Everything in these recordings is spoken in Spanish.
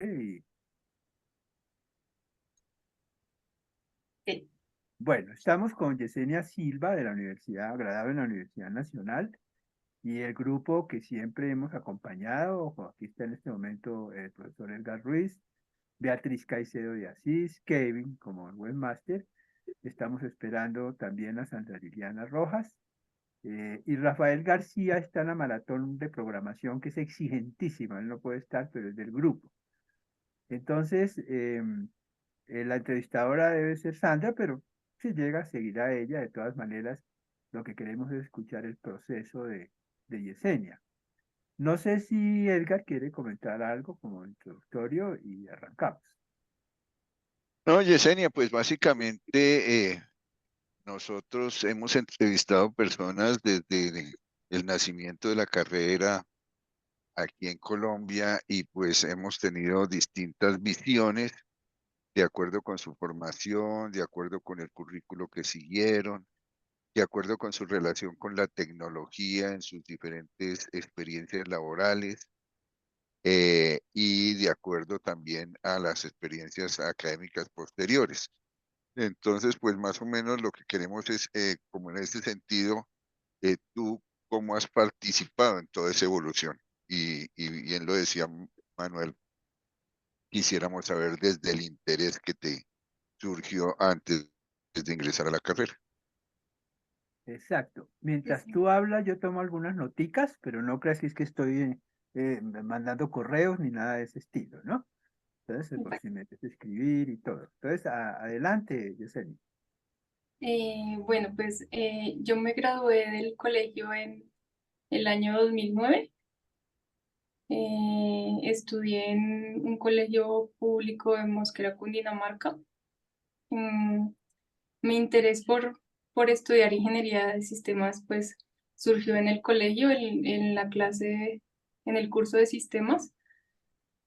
Y, Sí. bueno, estamos con Yesenia Silva de la Universidad, graduada en la Universidad Nacional, y el grupo que siempre hemos acompañado. Aquí está en este momento el profesor Edgar Ruiz, Beatriz Caicedo de Asís, Kevin como el webmaster. Estamos esperando también a Sandra Liliana Rojas. Y Rafael García está en la maratón de programación, que es exigentísima. Él no puede estar, pero es del grupo. Entonces, la entrevistadora debe ser Sandra, pero si llega, seguirá ella. De todas maneras, lo que queremos es escuchar el proceso de Yesenia. No sé si Edgar quiere comentar algo como introductorio y arrancamos. No, Yesenia, pues básicamente nosotros hemos entrevistado personas desde el nacimiento de la carrera aquí en Colombia y pues hemos tenido distintas visiones de acuerdo con su formación, de acuerdo con el currículo que siguieron, de acuerdo con su relación con la tecnología en sus diferentes experiencias laborales y de acuerdo también a las experiencias académicas posteriores. Entonces, pues más o menos lo que queremos es, como en ese sentido, tú cómo has participado en toda esa evolución. Y bien lo decía Manuel, quisiéramos saber desde el interés que te surgió antes de ingresar a la carrera. Exacto. Sí, Mientras sí. tú hablas, yo tomo algunas noticas, pero no creas que es que estoy mandando correos ni nada de ese estilo, ¿no? Entonces, por si me quieres escribir y todo. Entonces, adelante, Yesenia. Bueno, pues yo me gradué del colegio en el año 2009. Estudié en un colegio público en Mosquera, Cundinamarca. Mm, Mi interés por estudiar ingeniería de sistemas pues surgió en el colegio, en la clase, en el curso de sistemas,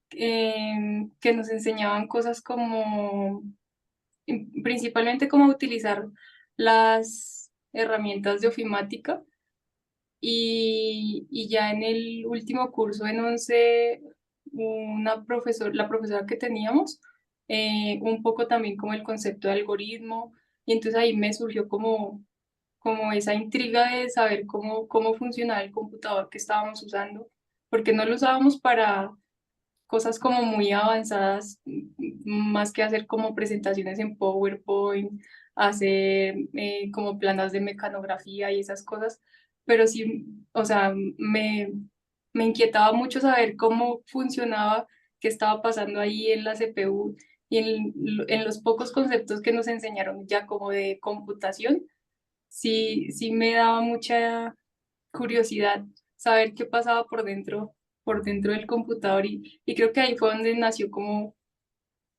que nos enseñaban cosas como principalmente cómo utilizar las herramientas de ofimática. Y ya en el último curso, en 11, la profesora que teníamos, un poco también como el concepto de algoritmo, y entonces ahí me surgió como esa intriga de saber cómo funcionaba el computador que estábamos usando, porque no lo usábamos para cosas como muy avanzadas, más que hacer como presentaciones en PowerPoint, hacer como planas de mecanografía y esas cosas, pero sí, o sea, me inquietaba mucho saber cómo funcionaba, qué estaba pasando ahí en la CPU y en los pocos conceptos que nos enseñaron ya como de computación, sí me daba mucha curiosidad saber qué pasaba por dentro del computador y creo que ahí fue donde nació como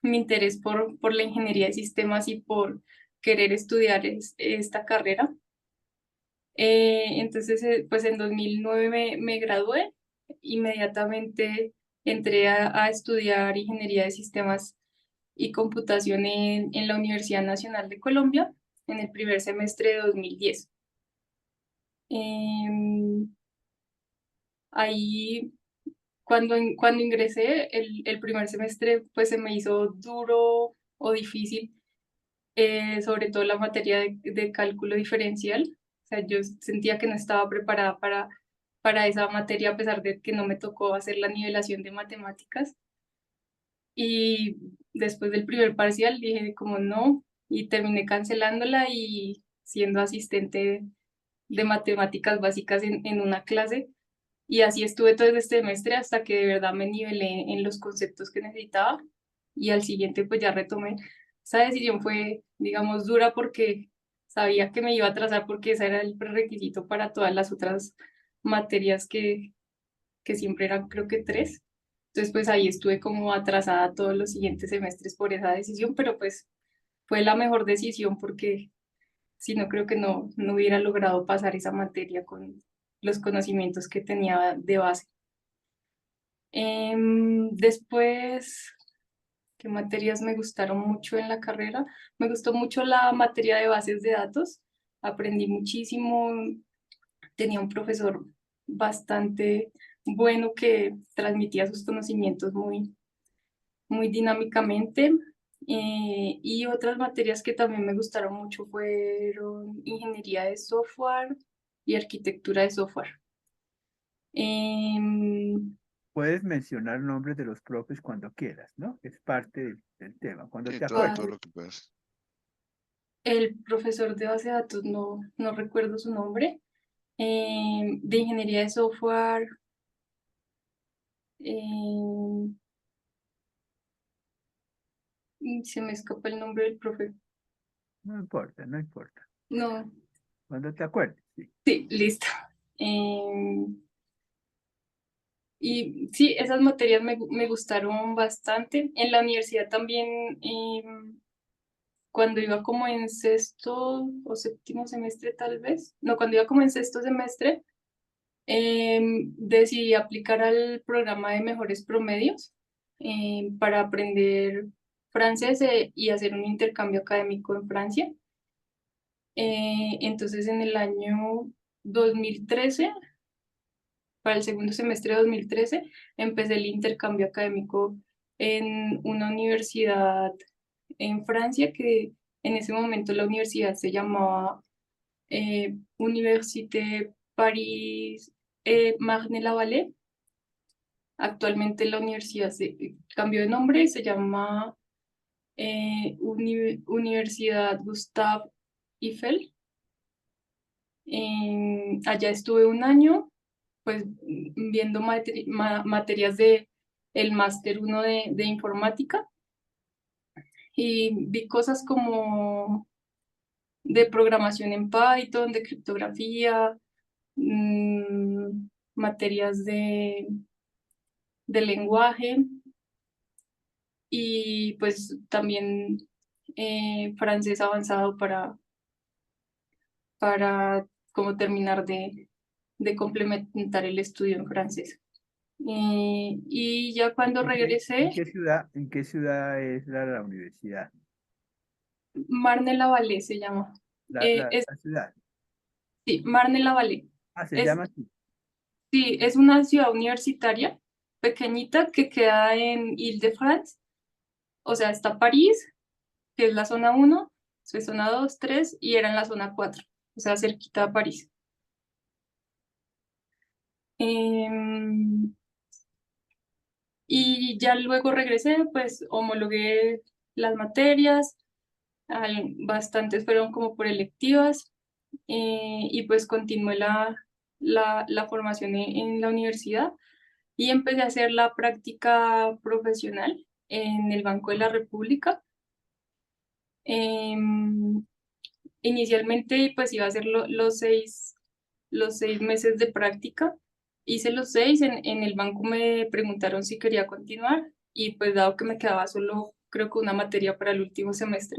mi interés por la ingeniería de sistemas y por querer estudiar esta carrera. Entonces, pues en 2009 me gradué, inmediatamente entré a estudiar ingeniería de sistemas y computación en la Universidad Nacional de Colombia en el primer semestre de 2010. Em, Ahí cuando ingresé, el primer semestre pues se me hizo duro o difícil, sobre todo la materia de cálculo diferencial. O sea, yo sentía que no estaba preparada para esa materia a pesar de que no me tocó hacer la nivelación de matemáticas. Y después del primer parcial dije como no, y terminé cancelándola y siendo asistente de matemáticas básicas en una clase. Y así estuve todo este semestre hasta que de verdad me nivelé en los conceptos que necesitaba y al siguiente pues ya retomé. Esa decisión fue, digamos, dura porque sabía que me iba a atrasar porque ese era el prerequisito para todas las otras materias que siempre eran creo que tres. Entonces pues ahí estuve como atrasada todos los siguientes semestres por esa decisión, pero pues fue la mejor decisión porque si no creo que no hubiera logrado pasar esa materia con los conocimientos que tenía de base. Después, ¿qué materias me gustaron mucho en la carrera? Me gustó mucho la materia de bases de datos. Aprendí muchísimo. Tenía un profesor bastante bueno que transmitía sus conocimientos muy dinámicamente. Y otras materias que también me gustaron mucho fueron ingeniería de software y arquitectura de software. Em, Puedes mencionar nombres de los profes cuando quieras, ¿no? Es parte del tema, cuando te Todo acuerdes. lo que puedas. el profesor de base de datos, no recuerdo su nombre. De ingeniería de software. em, Se me escapa el nombre del profe. No importa, no importa. No, Cuando te acuerdes, sí. sí, listo. Em, y sí, esas materias me gustaron bastante. En la universidad también, cuando iba como en sexto o séptimo semestre tal vez, no, cuando iba como en sexto semestre, decidí aplicar al programa de mejores promedios para aprender francés y hacer un intercambio académico en Francia. Entonces en el año 2013, para el segundo semestre de 2013, empecé el intercambio académico en una universidad en Francia, que en ese momento la universidad se llamaba Université Paris Marne-la-Vallée. Actualmente la universidad se cambió de nombre y se llama Universidad Gustave Eiffel. Allá estuve un año, pues viendo materias de el máster 1 de informática, y vi cosas como de programación en Python, de criptografía, materias de lenguaje, y pues también francés avanzado para como terminar de complementar el estudio en francés. Y ya cuando regresé, En qué ciudad es la universidad? Marne-la-Vallée se llama. La ciudad. Sí, Marne-la-Vallée. Ah, se Es, llama así. sí, es una ciudad universitaria pequeñita que queda en Île-de-France. O sea, está París, que es la zona 1, zona 2, 3, y era en la zona 4, o sea, cerquita a París. Em, y ya luego regresé, pues homologué las materias, bastantes fueron como por electivas, y pues continué la formación en la universidad y empecé a hacer la práctica profesional en el Banco de la República. Em, Inicialmente pues iba a hacer los 6 meses de práctica. Hice los 6, en el banco me preguntaron si quería continuar, y pues dado que me quedaba solo creo que una materia para el último semestre,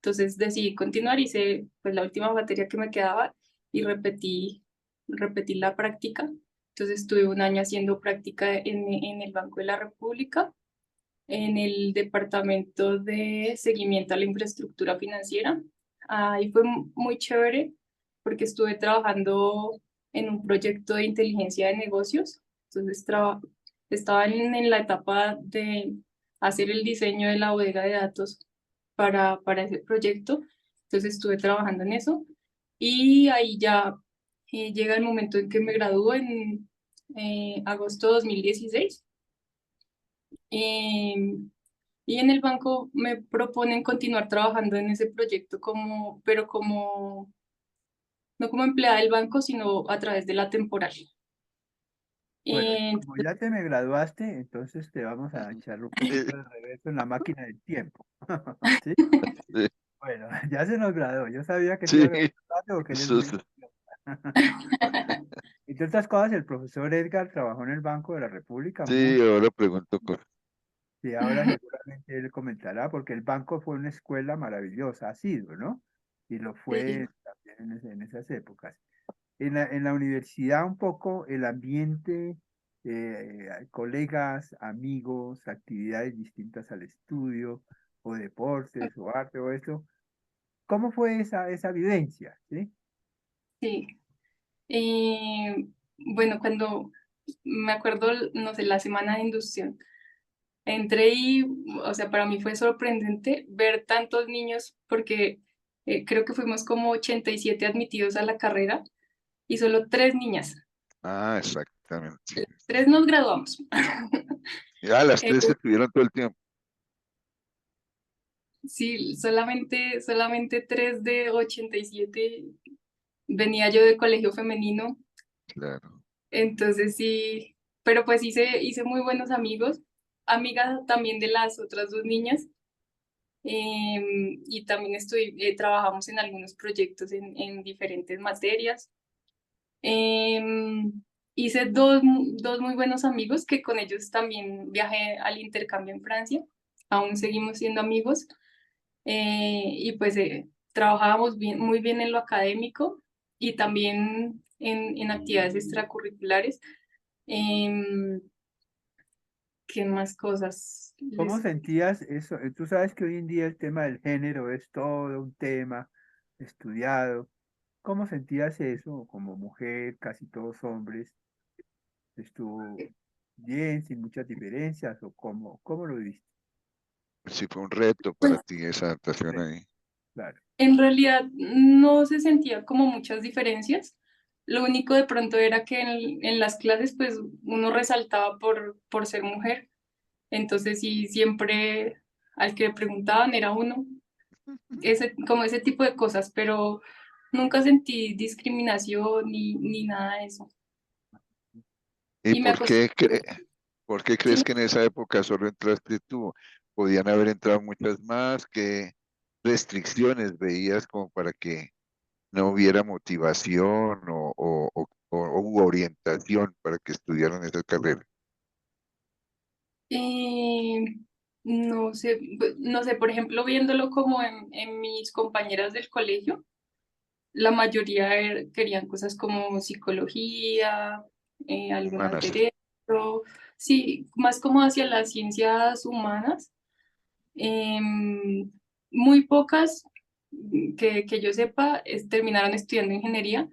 entonces decidí continuar, hice pues la última materia que me quedaba y repetí la práctica. Entonces estuve un año haciendo práctica en el Banco de la República, en el departamento de seguimiento a la infraestructura financiera. Ahí fue muy chévere porque estuve trabajando en un proyecto de inteligencia de negocios. Entonces estaba en la etapa de hacer el diseño de la bodega de datos para ese proyecto. Entonces estuve trabajando en eso y ahí ya llega el momento en que me gradúo en agosto de 2016. Em, y en el banco me proponen continuar trabajando en ese proyecto pero no como empleada del banco, sino a través de la temporal. Bueno, Eh, como ya te me graduaste, entonces te vamos a echar un Eh, poquito de reverso en la máquina del tiempo. ¿Sí? eh, Bueno, ya se nos graduó. Yo sabía que se iba Sí, a graduar rápido porque él es eso muy... es- Entre otras cosas, el profesor Edgar trabajó en el Banco de la República sí, ahora pregunto. y ahora seguramente él comentará, porque el banco fue una escuela maravillosa, ha sido, ¿no? Y lo sí, fue también en esas épocas. En la universidad un poco el ambiente, colegas, amigos, actividades distintas al estudio, o deportes, o arte, o eso. ¿Cómo fue esa vivencia? ¿Sí? sí. Bueno, cuando me acuerdo, no sé, la semana de inducción, Entré y, o sea, para mí fue sorprendente ver tantos niños porque creo que fuimos como 87 admitidos a la carrera y solo 3 niñas. Ah, exactamente. 3 nos graduamos. Ya las Eh, tres estuvieron todo el tiempo. sí, solamente 3 de 87. Venía yo de colegio femenino, Claro. entonces sí, pero pues hice muy buenos amigos, amigas también de las otras 2 niñas. Y también trabajamos en algunos proyectos en diferentes materias. Em, Hice dos muy buenos amigos que con ellos también viajé al intercambio en Francia. Aún seguimos siendo amigos. Y pues trabajábamos muy bien en lo académico y también en actividades extracurriculares. Em, ¿Qué más cosas ¿Cómo les... sentías eso? Tú sabes que hoy en día el tema del género es todo un tema estudiado. ¿Cómo sentías eso como mujer, casi todos hombres? ¿Estuvo bien, sin muchas diferencias o cómo lo viste? Sí, fue un reto para ti esa adaptación Sí, ahí. claro. En realidad no se sentía como muchas diferencias. Lo único de pronto era que en las clases pues uno resaltaba por ser mujer. Entonces sí, siempre al que le preguntaban era uno. Como ese tipo de cosas, pero nunca sentí discriminación ni nada de eso. ¿Y Y me acostumbré. por qué Sí, crees que en esa época solo entraste tú? Podían haber entrado muchas más. ¿Qué restricciones veías como para que no hubiera motivación o u orientación para que estudiaran esa carrera? eh, no sé, no sé, por ejemplo, viéndolo como en mis compañeras del colegio. La mayoría querían cosas como psicología, algunas Humanas. derecho, sí, más como hacia las ciencias humanas. Em, Muy pocas que yo sepa terminaron estudiando ingeniería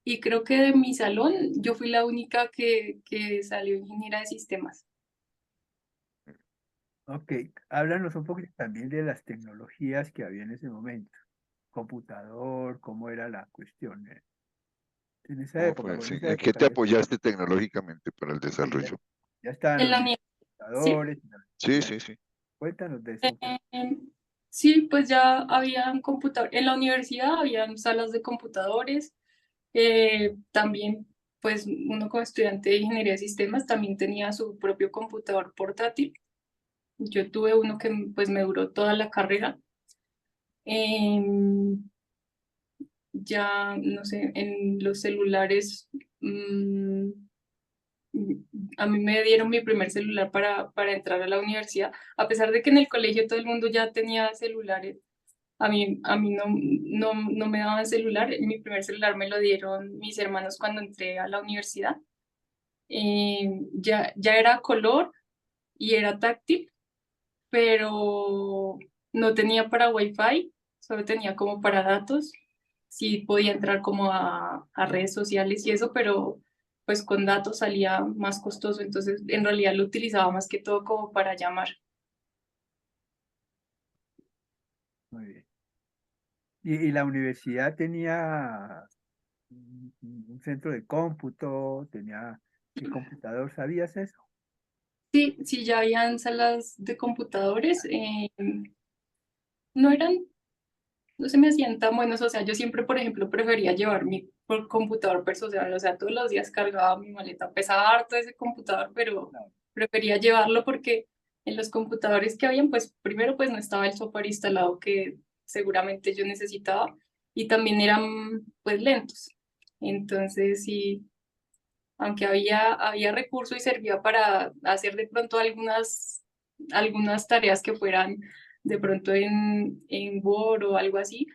y creo que de mi salón yo fui la única que salió ingeniera de sistemas. Ok, háblanos un poquito también de las tecnologías que había en ese momento. Computador, cómo era la cuestión. En esa ¿Cómo época, fue? por Sí. esa ¿En qué época te apoyaste tecnológicamente para el ya, desarrollo? ya estaban En los la sí. computadores y la Sí, universidad. sí, sí. Cuéntanos de eso un poco. Sí, pues ya habían computadores. En la universidad habían salas de computadores. También, pues uno como estudiante de ingeniería de sistemas también tenía su propio computador portátil. Yo tuve uno que pues me duró toda la carrera. Em, ya, no sé, en los celulares, mm, a mí me dieron mi primer celular para entrar a la universidad. A pesar de que en el colegio todo el mundo ya tenía celulares, a mí no me daban celular. Mi primer celular me lo dieron mis hermanos cuando entré a la universidad. Ya era color y era táctil, pero no tenía para Wi-Fi, solo tenía como para datos. Sí podía entrar como a redes sociales y eso, pero pues con datos salía más costoso, entonces en realidad lo utilizaba más que todo como para llamar. Muy bien. Y la universidad tenía un centro de cómputo, tenía qué computador, ¿sabías eso? Sí, sí, ya habían salas de computadores, no eran, no se me hacían tan buenos, o sea, yo siempre, por ejemplo, prefería llevar mi computador personal, o sea, todos los días cargaba mi maleta, pesaba harto ese computador, pero Claro. prefería llevarlo porque en los computadores que habían, pues primero pues no estaba el software instalado que seguramente yo necesitaba y también eran pues lentos. Entonces sí, aunque había recurso y servía para hacer de pronto algunas tareas que fueran de pronto en Word o algo así,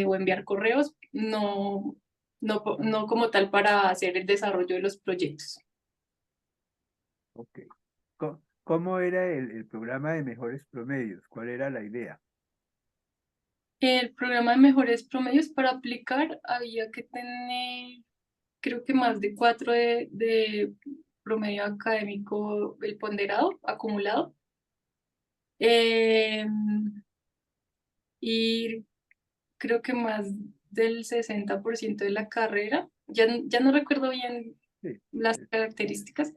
o enviar correos, no como tal para hacer el desarrollo de los proyectos. Ok. ¿Cómo era el programa de mejores promedios? ¿Cuál era la idea? El programa de mejores promedios para aplicar había que tener, creo que más de 4 de promedio académico, el ponderado acumulado. Eh, y creo que más del 60% de la carrera, ya no recuerdo bien Sí, las características,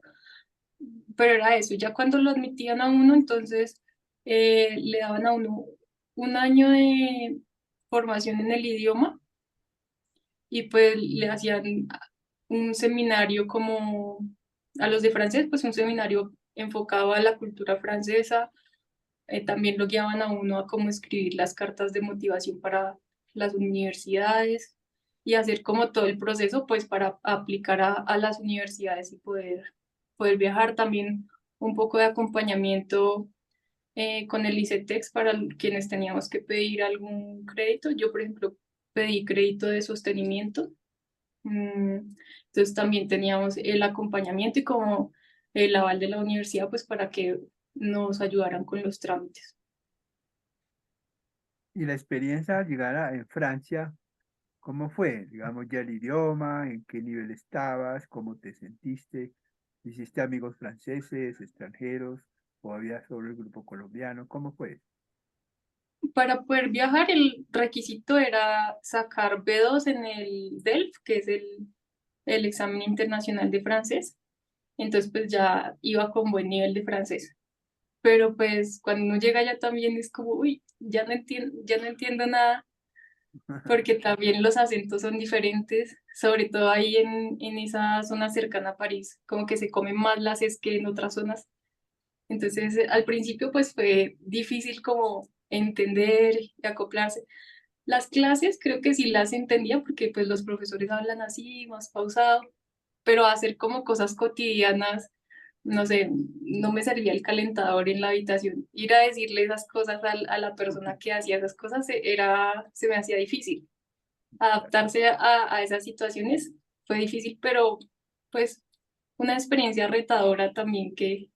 pero era eso, ya cuando lo admitían a uno, entonces le daban a uno un año de formación en el idioma y pues le hacían un seminario como a los de francés, pues un seminario enfocado a la cultura francesa. También lo guiaban a uno a cómo escribir las cartas de motivación para las universidades y hacer como todo el proceso pues para aplicar a las universidades y poder viajar. También un poco de acompañamiento con el ICETEX para quienes teníamos que pedir algún crédito. Yo, por ejemplo, pedí crédito de sostenimiento. Entonces también teníamos el acompañamiento y como el aval de la universidad pues para que nos ayudaran con los trámites. y la experiencia al llegar en Francia, ¿cómo fue? Digamos, ya el idioma, ¿en qué nivel estabas? ¿Cómo te sentiste? ¿Hiciste amigos franceses, extranjeros? ¿O había solo el grupo colombiano? ¿Cómo fue? Para poder viajar, el requisito era sacar B2 en el DELF, que es el examen internacional de francés. Entonces, pues ya iba con buen nivel de francés. Pero pues cuando uno llega allá también es como, uy, ya no entiendo nada, porque también los acentos son diferentes, sobre todo ahí en esa zona cercana a París, como que se comen más las es que en otras zonas. Entonces, al principio pues fue difícil como entender y acoplarse. Las clases creo que sí las entendía porque pues los profesores hablan así, más pausado, pero hacer como cosas cotidianas, no sé, no me servía el calentador en la habitación. Ir a decirle esas cosas a la persona que hacía esas cosas se me hacía difícil. Adaptarse a esas situaciones fue difícil, pero pues una experiencia retadora también que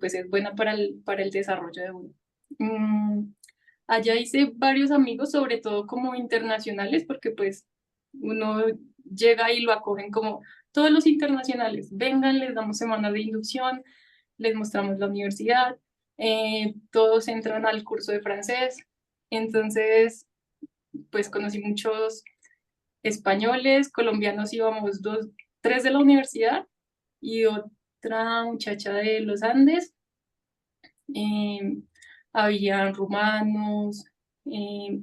pues es buena para el desarrollo de uno. Mm, Allá hice varios amigos, sobre todo como internacionales, porque pues uno llega y lo acogen como todos los internacionales, vengan, les damos semanas de inducción, les mostramos la universidad, todos entran al curso de francés, entonces pues conocí muchos españoles, colombianos íbamos dos, tres de la universidad y otra muchacha de los Andes, eh, habían rumanos, eh,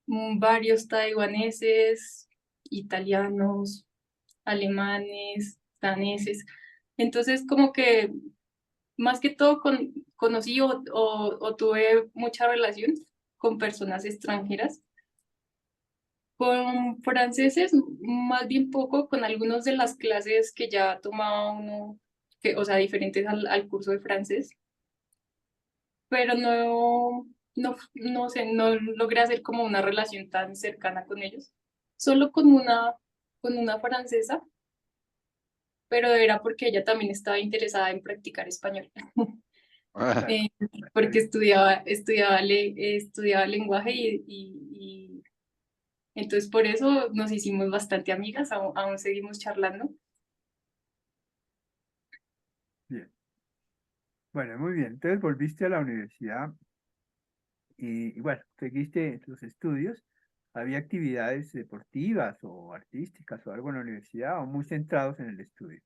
varios taiwaneses, italianos, alemanes, daneses. Entonces, como que más que todo conocí o tuve mucha relación con personas extranjeras. Con franceses, más bien poco, con algunos de las clases que ya tomaba uno, que, o sea, diferentes al curso de francés, pero no sé, no logré hacer como una relación tan cercana con ellos. Solo con una francesa, pero era porque ella también estaba interesada en practicar español, Ah, Claro, eh, está porque bien. estudiaba lenguaje y entonces por eso nos hicimos bastante amigas, aún seguimos charlando. Bien. Bueno, muy bien. Entonces volviste a la universidad y bueno, seguiste tus estudios. ¿Había actividades deportivas o artísticas o algo en la universidad o muy centrados en el estudio?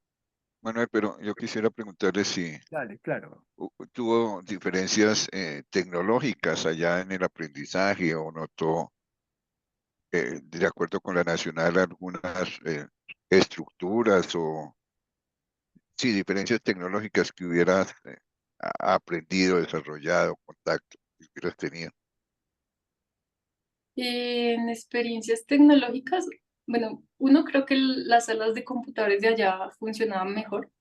Manuel, pero yo quisiera preguntarle si Dale, claro. tuvo diferencias tecnológicas allá en el aprendizaje o notó, de acuerdo con la nacional, algunas estructuras o sí, diferencias tecnológicas que hubieras aprendido, desarrollado, contacto que hubieras tenido. En experiencias tecnológicas, bueno, uno creo que las salas de computadores de allá funcionaban mejor.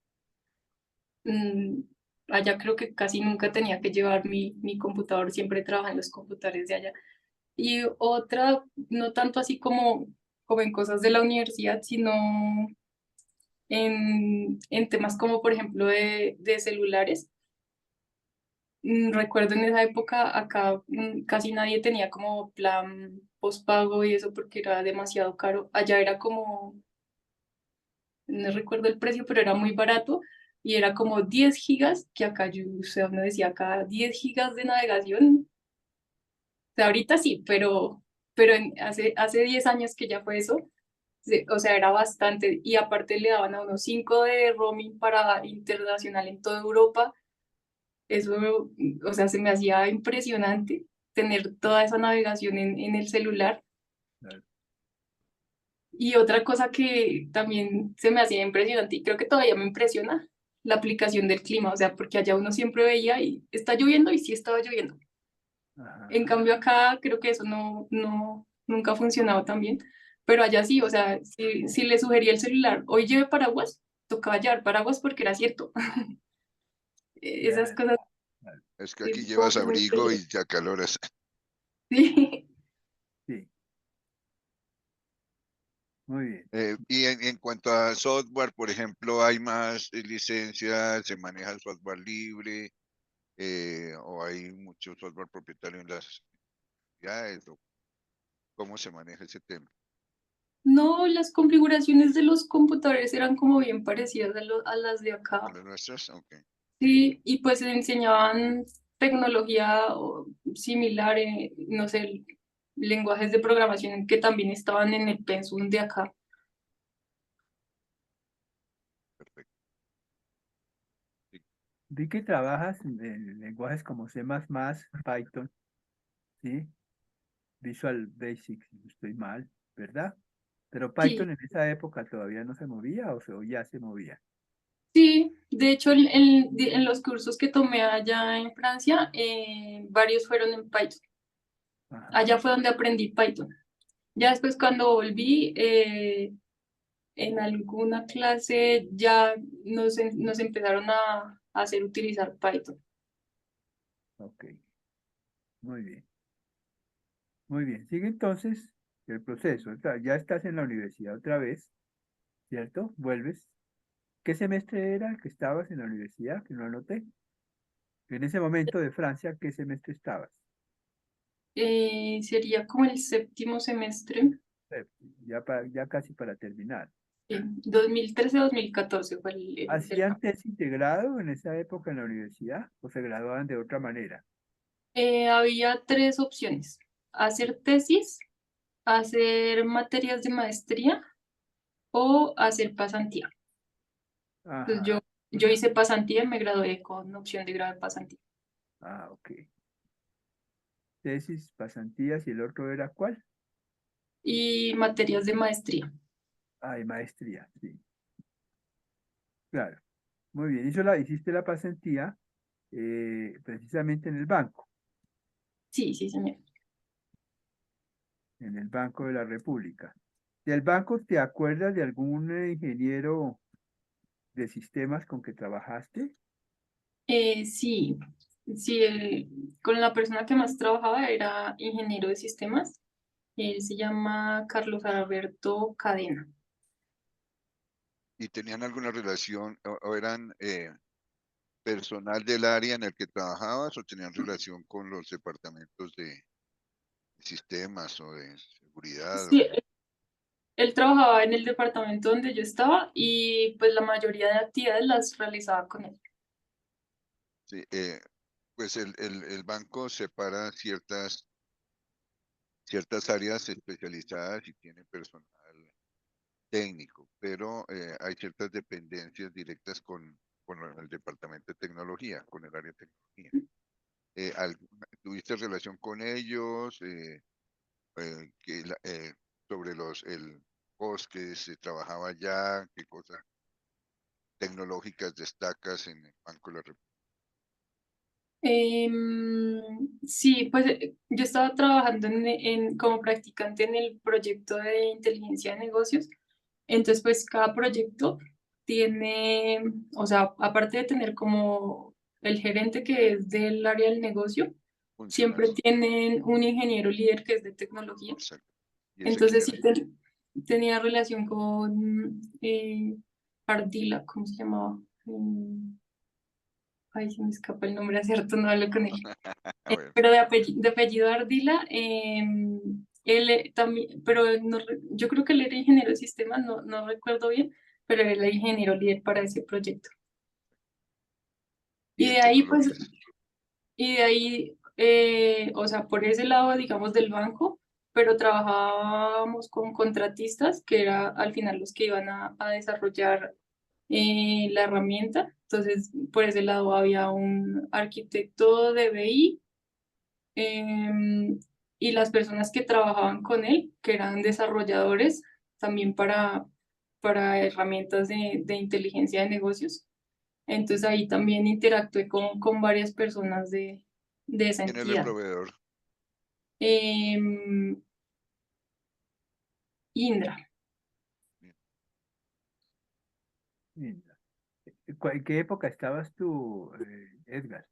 Mm, Allá creo que casi nunca tenía que llevar mi computador, siempre trabajaba en los computadores de allá. Y otra, no tanto así como en cosas de la universidad, sino en temas como, por ejemplo, de celulares. Recuerdo en esa época acá casi nadie tenía como plan postpago y eso porque era demasiado caro. Allá era como no recuerdo el precio, pero era muy barato y era como 10 gigas, que acá yo, o sea, uno decía acá 10 gigas de navegación. O sea, ahorita sí, pero hace 10 años que ya fue eso, o sea, era bastante. Y aparte le daban a unos 5 de roaming para internacional en toda Europa. Eso, o sea, se me hacía impresionante tener toda esa navegación en el celular. Claro. Y otra cosa que también se me hacía impresionante y creo que todavía me impresiona, la aplicación del clima, o sea, porque allá uno siempre veía y está lloviendo y sí estaba lloviendo. En Ajá. cambio acá creo que eso nunca ha funcionado tan bien, pero allá sí, o sea, si le sugería el celular, hoy lleve paraguas, tocaba llevar paraguas porque era cierto. Esas Ya, cosas Es que sí, aquí como llevas que me abrigo impresionan. y te acaloras. Sí. sí, muy bien. Y en cuanto a software, por ejemplo, ¿hay más licencias? ¿Se maneja el software libre? ¿O hay mucho software propietario en las unidades? ¿O cómo se maneja ese tema? No, las configuraciones de los computadores eran como bien parecidas a las de ¿A acá. las nuestras? Ok. Sí, y pues enseñaban tecnología similar, no sé, lenguajes de programación que también estaban en el pensum de acá. Perfecto. Vi que trabajas en lenguajes como C++, Python, ¿sí? Visual Basic, si no estoy mal, ¿verdad? Pero Sí, Python en esa época todavía no se movía o ya se movía. sí, de hecho en los cursos que tomé allá en Francia, varios fueron en Python. Ajá, Allá fue donde aprendí Python. Ya después cuando volví, en alguna clase ya nos empezaron a hacer utilizar Python. ok, muy bien, muy bien. Sigue entonces el proceso. Ya estás en la universidad otra vez, ¿cierto? Vuelves. ¿Qué semestre era el que estabas en la universidad? Que no anoté. En ese momento de Francia, ¿qué semestre estabas? Sería como el séptimo semestre, Eh, ya casi para terminar. 2013-2014 fue el ¿Hacían test integrado en esa época en la universidad o se graduaban de otra manera? había tres opciones: hacer tesis, hacer materias de maestría o hacer pasantía. Entonces Ajá, yo hice pasantía y me gradué con opción de grado de pasantía. ok. Tesis, pasantías y el otro era ¿cuál? Y materias de maestría. Ah, y maestría, sí. Claro. Muy bien. Hiciste la pasantía precisamente Sí, sí, señor. en el Banco de la República. ¿Del banco te acuerdas de algún ingeniero de sistemas con que trabajaste? Sí, sí, con la persona que más trabajaba era ingeniero de sistemas. Él se llama Carlos Alberto Cadena. ¿Y tenían alguna relación o eran personal del área en el que trabajabas o tenían relación con los departamentos de sistemas o de seguridad? Sí, él trabajaba en el departamento donde yo estaba y pues la mayoría de actividades las realizaba con él. Sí, pues el banco separa ciertas áreas especializadas y tiene personal técnico, pero hay ciertas dependencias directas con el departamento de tecnología, con el área de tecnología. ¿Tuviste relación con ellos? Eh, que la- eh, Sobre el post que se trabajaba allá, qué cosas tecnológicas destacas en el Banco de la República. Sí, pues yo estaba trabajando como practicante en el proyecto de inteligencia de negocios. Entonces, pues cada proyecto tiene, o sea, aparte de tener como el gerente que es del área del negocio, siempre Funcional, tienen un ingeniero líder que es de tecnología. exacto. ¿Y ese quién Entonces era? sí tenía relación con Ardila, ¿cómo se llamaba? Ay, se me escapa el nombre, ¿cierto? No hablo con él. A ver, Pero de apellido Ardila, él también, pero yo creo que él era ingeniero de sistemas, no recuerdo bien, pero era el ingeniero líder para ese proyecto. Y Y en de ahí, pues, tecnologías. y de ahí, o sea, por ese lado, digamos, del banco, pero trabajábamos con contratistas, que era al final los que iban a desarrollar la herramienta. Entonces, por ese lado había un arquitecto de BI, em, y las personas que trabajaban con él, que eran desarrolladores también para herramientas de inteligencia de negocios. Entonces ahí también interactué con varias personas de esa ¿Quién es el entidad. proveedor? Em, Indra. Linda. ¿En qué época estabas tú, Edgar?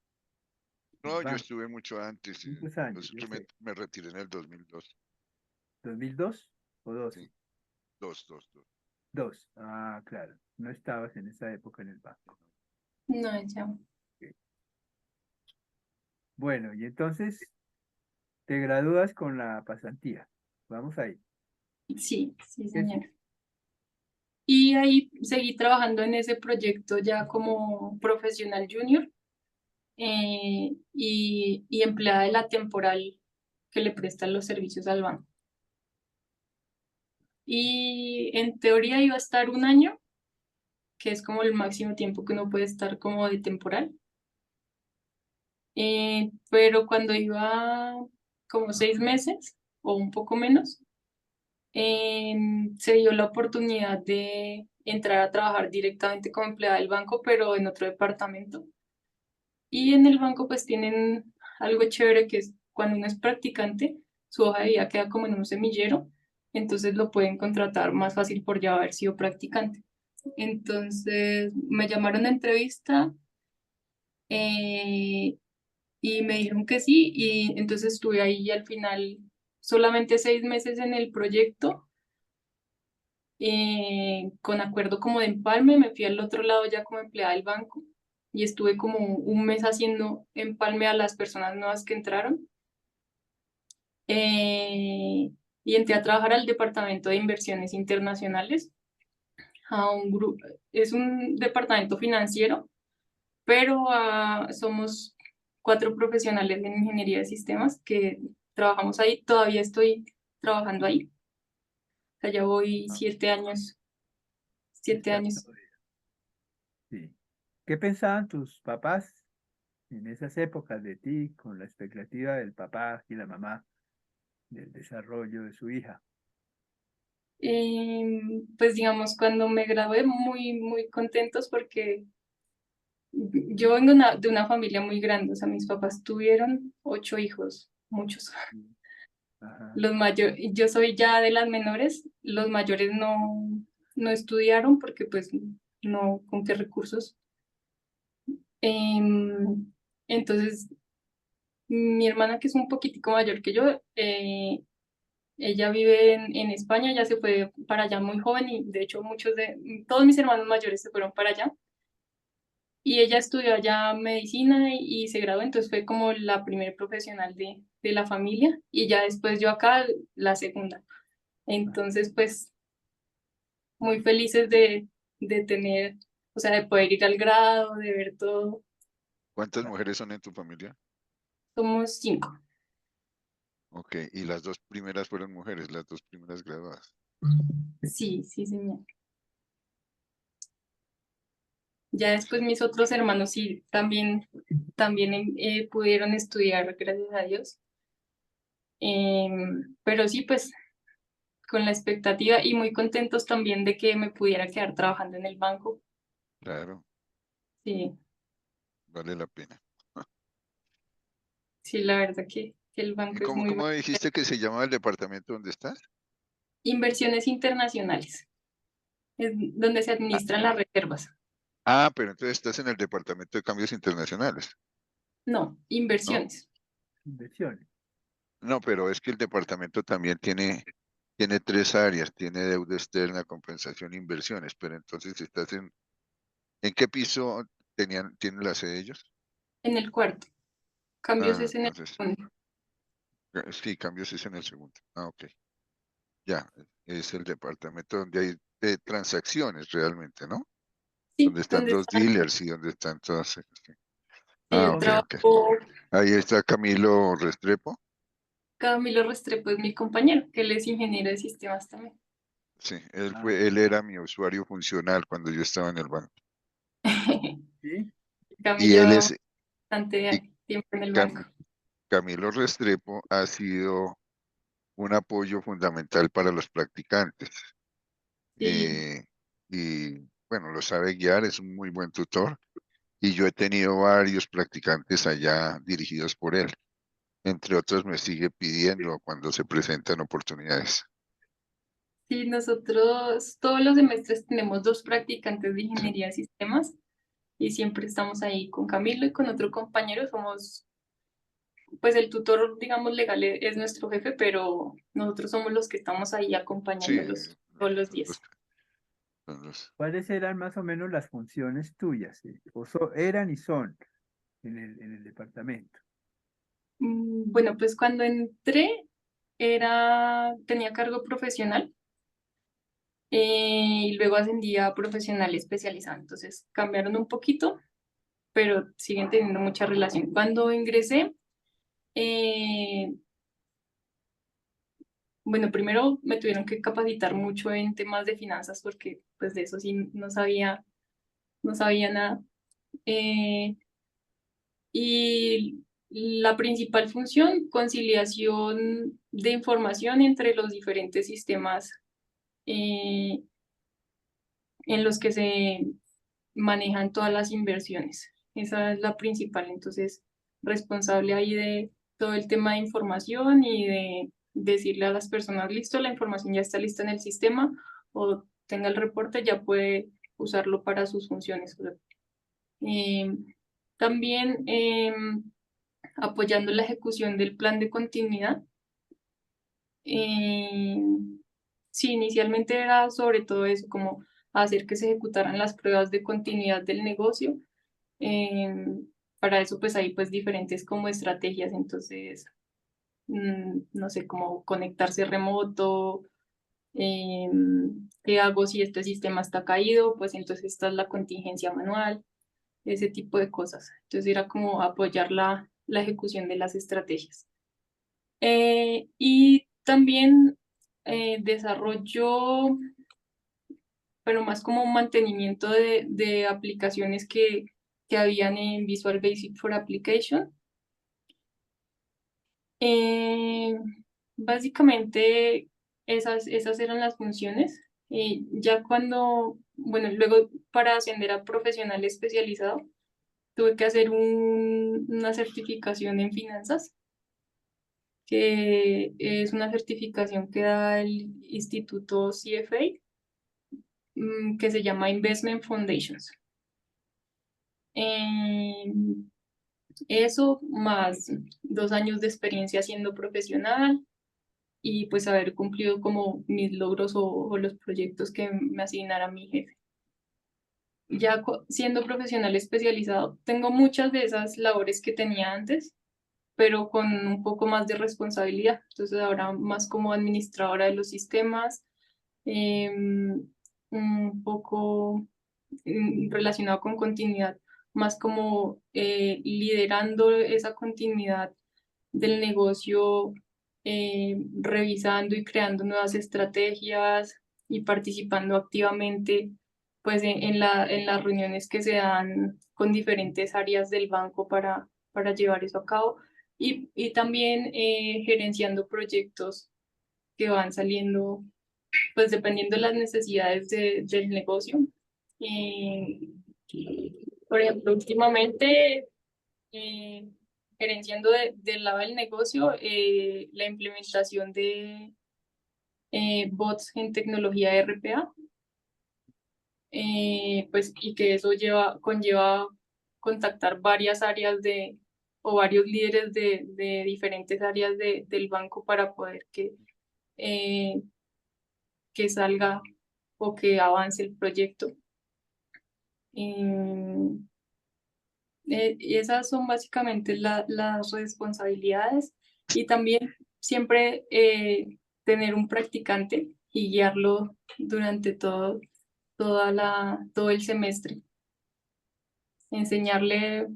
En el No, yo banco. estuve mucho antes. Muchos años, yo Nosotros sé. me retiré en el 2002. ¿2002 o 12? Sí, dos. Dos. Ah, claro. No estabas en esa época en el banco. No, ya. Ok. Bueno, y entonces te gradúas con la pasantía. Vamos ahí. Sí, sí, ¿Qué señor. sí? Y ahí seguí trabajando en ese proyecto ya como profesional junior, y empleada de la temporal que le prestan los servicios al banco. Y en teoría iba a estar un año, que es como el máximo tiempo que uno puede estar como de temporal. Pero cuando iba como 6 meses o un poco menos, se dio la oportunidad de entrar a trabajar directamente como empleada del banco, pero en otro departamento. Y en el banco pues tienen algo chévere que es cuando uno es practicante, su hoja de vida queda como en un semillero, entonces lo pueden contratar más fácil por ya haber sido practicante. Entonces me llamaron a entrevista, eh, y me dijeron que sí, y entonces estuve ahí al final solamente 6 meses en el proyecto, con acuerdo como de empalme. Me fui al otro lado ya como empleada del banco y estuve como un mes haciendo empalme a las personas nuevas que entraron. eh, y entré a trabajar al departamento de inversiones internacionales, a un grupo, es un departamento financiero, pero somos 4 profesionales en ingeniería de sistemas que trabajamos ahí. Todavía estoy trabajando ahí. O sea, ya voy Ah, 7 años, siete Estás años. todavía. Sí. ¿Qué pensaban tus papás en esas épocas de ti con la expectativa del papá y la mamá del desarrollo de su hija? Pues digamos, cuando me gradué, muy, muy contentos porque yo vengo de una familia muy grande. O sea, mis papás tuvieron 8 hijos, muchos. Mm. Ajá. Los mayores, yo soy ya de las menores, los mayores no estudiaron porque pues no, con qué recursos. Em, entonces, mi hermana, que es un poquitico mayor que yo, ella vive en España, ya se fue para allá muy joven, y de hecho todos mis hermanos mayores se fueron para allá. Y ella estudió allá medicina y se graduó, entonces fue como la primer profesional de la familia, y ya después yo acá la segunda. Entonces, pues muy felices de tener, o sea, de poder ir al grado, de ver todo. ¿cuántas mujeres son en tu familia? Somos 5. Ok, y las dos primeras fueron mujeres, las dos primeras graduadas. Sí, sí, señor. Ya después mis otros hermanos sí también pudieron estudiar, gracias a Dios. Pero sí, pues con la expectativa y muy contentos también de que me pudiera quedar trabajando en el banco. Claro, Sí, vale la pena. sí, la verdad que el ¿Y banco es cómo, muy bueno. cómo dijiste que se llama el departamento donde estás? Inversiones internacionales, es donde se Ah, administran las reservas. pero entonces estás en el departamento de cambios internacionales, No, ¿no? inversiones. Inversiones. No, pero es que el departamento también tiene tres áreas, tiene deuda externa, compensación, inversiones, pero entonces estás ¿en qué piso tienen la sede ellos? En el cuarto. Cambios Ah, es en el entonces, segundo. sí, cambios es en el segundo. Ah, ok. Ya, es el departamento donde hay transacciones realmente, ¿no? Sí, Donde están donde los está, dealers y donde están todas. Sí. sí, Ah, el ok, ¿Cómo? ok. trabajo. Ahí está Camilo Restrepo. Camilo Restrepo es mi compañero, que él es ingeniero de sistemas también. Sí, Ah, él era mi usuario funcional cuando yo estaba en el banco. sí. Camilo Y él lleva es, y bastante tiempo en el banco. Cam- Camilo Restrepo ha sido un apoyo fundamental para los practicantes. Sí, eh, y bueno, lo sabe guiar, es un muy buen tutor. Y yo he tenido varios practicantes allá dirigidos por él. Entre otros, me sigue pidiendo cuando se presentan oportunidades. sí, nosotros todos los semestres tenemos dos practicantes de Sí, ingeniería de sistemas y siempre estamos ahí con Camilo y con otro compañero. Somos, pues el tutor, digamos, legal es nuestro jefe, pero nosotros somos los que estamos ahí sí, acompañándolos todos los son los, días. son los- ¿Cuáles eran más o menos las funciones tuyas? ¿O eran y son en el departamento? Bueno, pues cuando entré tenía cargo profesional y luego ascendí a profesional especializado. Entonces cambiaron un poquito, pero siguen teniendo mucha relación. Cuando ingresé, eh, bueno, primero me tuvieron que capacitar mucho en temas de finanzas porque pues de eso sí no sabía nada. Eh, y la principal función, conciliación de información entre los diferentes sistemas eh, en los que se manejan todas las inversiones. Esa es la principal. Entonces, responsable ahí de todo el tema de información y de decirle a las personas, listo, la información ya está lista en el sistema o tenga el reporte, ya puede usarlo para sus funciones. Eh, también apoyando la ejecución del plan de continuidad. Eh, sí, inicialmente era sobre todo eso, como hacer que se ejecutaran las pruebas de continuidad del negocio. Para eso, pues hay pues diferentes como estrategias, entonces, no sé, como conectarse remoto, qué hago si este sistema está caído, pues entonces esta es la contingencia manual, ese tipo de cosas. Entonces era como apoyar la ejecución de las estrategias. Y también desarrollo, pero más como un mantenimiento de aplicaciones que habían en Visual Basic for Application. Eh, básicamente esas eran las funciones. Ya cuando, bueno, luego para ascender a profesional especializado, tuve que hacer una certificación en finanzas, que es una certificación que da el Instituto CFA, que se llama Investment Foundations. Eh, Eso más 2 años de experiencia siendo profesional y pues haber cumplido como mis logros o los proyectos que me asignara mi jefe. Ya siendo profesional especializado, tengo muchas de esas labores que tenía antes, pero con un poco más de responsabilidad. Entonces ahora más como administradora de los sistemas, un poco relacionado con continuidad, más como liderando esa continuidad del negocio, revisando y creando nuevas estrategias y participando activamente pues en las reuniones que se dan con diferentes áreas del banco para llevar eso a cabo y también gerenciando proyectos que van saliendo pues dependiendo de las necesidades del negocio. Eh, por ejemplo, últimamente eh, gerenciando del lado del negocio, la implementación de bots en tecnología RPA, pues, y que eso conlleva contactar varias áreas o varios líderes de diferentes áreas del banco para poder eh, que salga o que avance el proyecto. Eh, y esas son básicamente las responsabilidades y también siempre tener un practicante y guiarlo durante todo el semestre. Enseñarle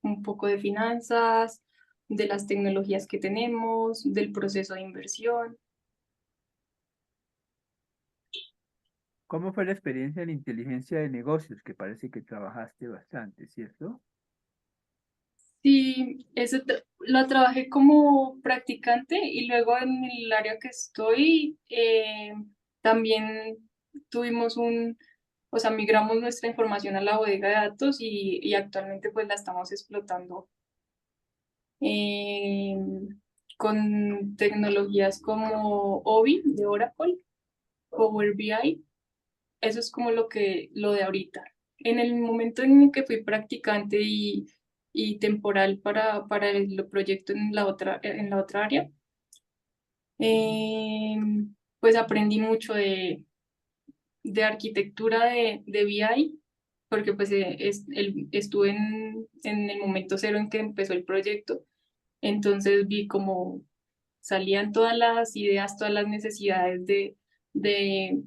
un poco de finanzas, de las tecnologías que tenemos, del proceso de inversión. ¿Cómo fue la experiencia en inteligencia de negocios? Que parece que trabajaste bastante, ¿cierto? Sí, lo trabajé como practicante y luego en el área que estoy también tuvimos o sea, migramos nuestra información a la bodega de datos y actualmente pues la estamos explotando eh, con tecnologías como OBI de Oracle, Power BI. Eso es como lo de ahorita. En el momento en que fui practicante y temporal para el proyecto en en la otra área, eh, pues aprendí mucho de arquitectura de BI, porque pues estuve en el momento cero en que empezó el proyecto, entonces vi cómo salían todas las ideas, todas las necesidades de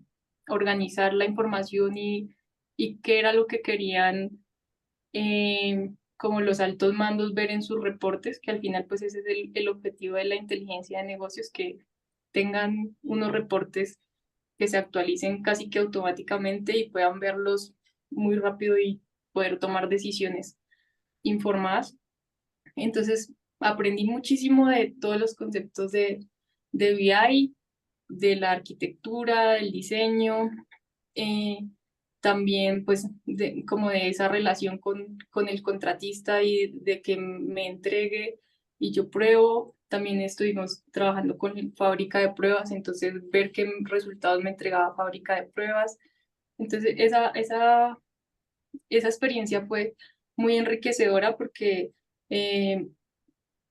organizar la información y qué era lo que querían como los altos mandos ver en sus reportes, que al final pues ese es el objetivo de la inteligencia de negocios, que tengan unos reportes que se actualicen casi que automáticamente y puedan verlos muy rápido y poder tomar decisiones informadas. Entonces, aprendí muchísimo de todos los conceptos de BI, de la arquitectura, del diseño, eh, también pues como de esa relación con el contratista y de que me entregue y yo pruebo. También estuvimos trabajando con fábrica de pruebas, entonces ver qué resultados me entregaba fábrica de pruebas. Entonces, esa experiencia fue muy enriquecedora porque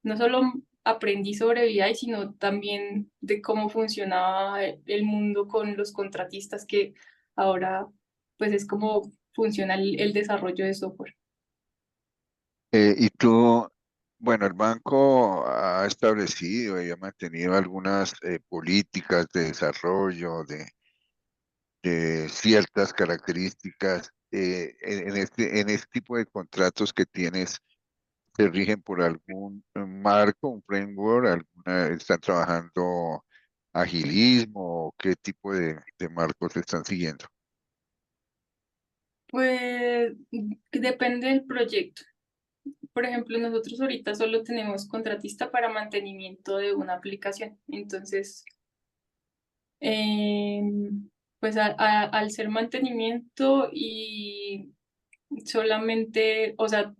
no solo aprendí sobre BI, sino también de cómo funcionaba el mundo con los contratistas, que ahora pues es como funciona el desarrollo de software. Y tú, bueno, el banco ha establecido y ha mantenido algunas políticas de desarrollo de ciertas características en este tipo de contratos que tienes. ¿Se rigen por algún marco, un framework? ¿Están trabajando agilismo o qué tipo de marcos están siguiendo? Pues depende del proyecto. Por ejemplo, nosotros ahorita solo tenemos contratista para mantenimiento de una aplicación. Entonces, eh, pues al ser mantenimiento y solamente, o sea,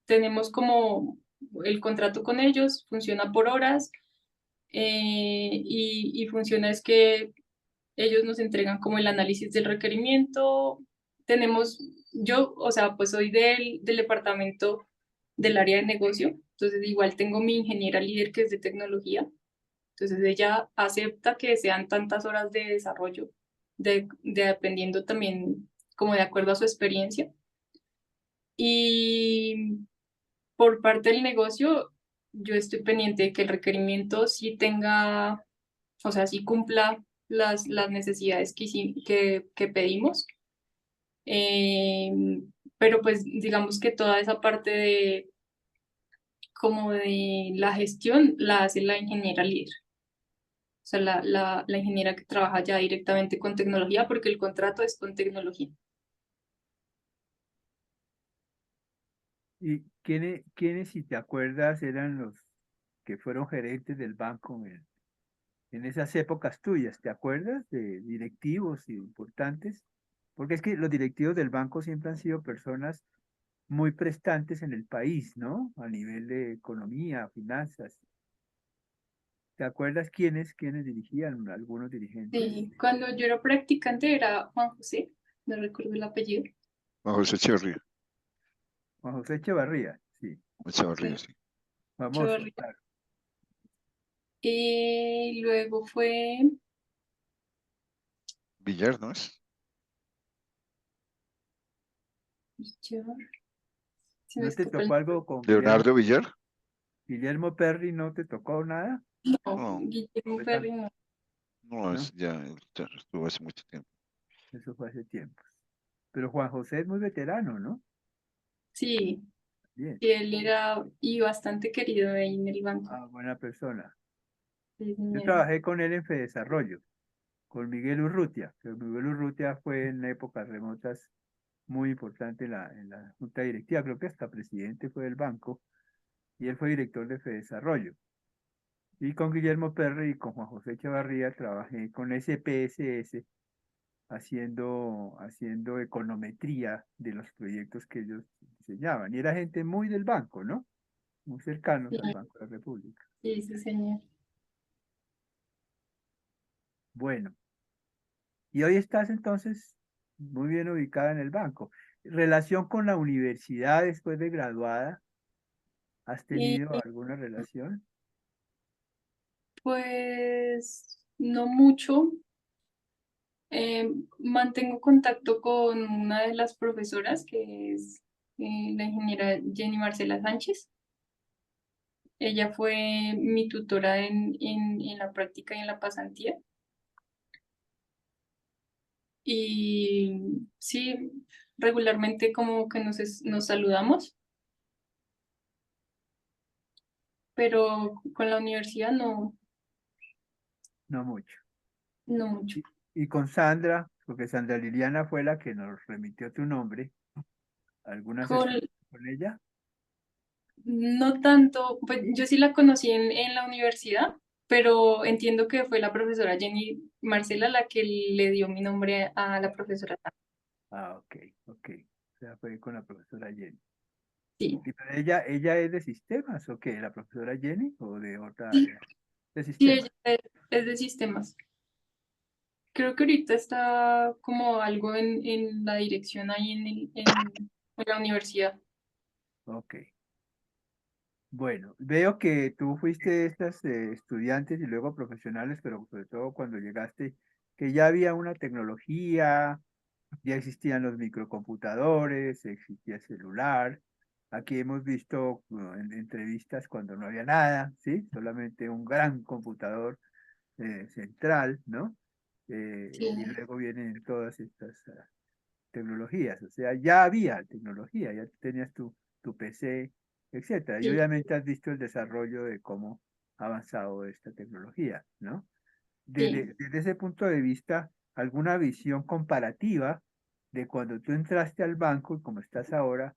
tenemos como el contrato con ellos, funciona por horas y funciona es que ellos nos entregan como el análisis del requerimiento. Tenemos, yo, o sea, pues soy del departamento del área de negocio, entonces igual tengo mi ingeniera líder que es de tecnología, entonces ella acepta que sean tantas horas de desarrollo, dependiendo también como de acuerdo a su experiencia. Y por parte del negocio, yo estoy pendiente de que el requerimiento sí tenga, o sea, sí cumpla las necesidades que pedimos. Eh, pero pues digamos que toda esa parte de como de la gestión la hace la ingeniera líder. O sea, la ingeniera que trabaja ya directamente con tecnología porque el contrato es con tecnología. ¿Y quiénes, si te acuerdas, eran los que fueron gerentes del banco en esas épocas tuyas? ¿Te acuerdas de directivos importantes? Porque es que los directivos del banco siempre han sido personas muy prestantes en el país, ¿no? A nivel de economía, finanzas. ¿Te acuerdas quiénes dirigían, algunos dirigentes? Sí, cuando yo era practicante era Juan José, no recuerdo el apellido. Juan José Echeverría, Juan José Echevarría, sí, Echeverría, sí. famoso, Echeverría. claro. Y luego fue, Villar, ¿no es? se me ¿No te escapa tocó el algo con Leonardo Villar. Guillermo Perry? ¿No te tocó nada? no, No, Guillermo Pues Ferri, no. No, ¿no? ya estuvo hace mucho tiempo. Eso fue hace tiempo. Pero Juan José es muy veterano, ¿no? Sí, Bien, y él era y bastante querido ahí en el banco. buena persona. Sí, Yo señor. trabajé con él en Fedesarrollo, con Miguel Urrutia, que Miguel Urrutia fue en épocas remotas muy importante en la junta directiva, creo que hasta presidente fue del banco, y él fue director de Fedesarrollo. Y con Guillermo Perry y con Juan José Echevarría trabajé con SPSS haciendo econometría de los proyectos que ellos diseñaban. Y era gente muy del banco, ¿no? Muy cercanos Sí, al Banco de la República. sí, sí, señor. Bueno, y hoy estás entonces muy bien ubicada en el banco. ¿Relación con la universidad después de graduada? ¿Has Y tenido alguna relación? pues no mucho. Mantengo contacto con una de las profesoras que es la ingeniera Jenny Marcela Sánchez. Ella fue mi tutora en la práctica y en la pasantía. Y sí, regularmente como que nos saludamos, pero con la universidad no, No mucho. no mucho. Y con Sandra, porque Sandra Liliana fue la que nos remitió tu nombre, ¿algunas Con, experiencias con ella? no tanto, pues yo sí la conocí en la universidad, pero entiendo que fue la profesora Jenny Marcela la que le dio mi nombre a la profesora. Ok, ok. O sea, fue con la profesora Jenny. Sí, ¿Y pero ella es de sistemas o qué? ¿La profesora Jenny o de otra sí, área? De sí, ella sistemas. es de sistemas. Creo que ahorita está como algo en la dirección ahí en la universidad. Ok. Bueno, veo que tú fuiste de estas estudiantes y luego profesionales, pero sobre todo cuando llegaste, que ya había una tecnología, ya existían los microcomputadores, existía el celular. Aquí hemos visto en entrevistas cuando no había nada, ¿sí? Solamente un gran computador central, ¿no? Y Sí, luego vienen todas estas tecnologías, o sea, ya había tecnología, ya tenías tu PC, etcétera, y sí. obviamente has visto el desarrollo de cómo ha avanzado esta tecnología, ¿no? Sí, Desde ese punto de vista, ¿alguna visión comparativa de cuando tú entraste al banco y cómo estás ahora,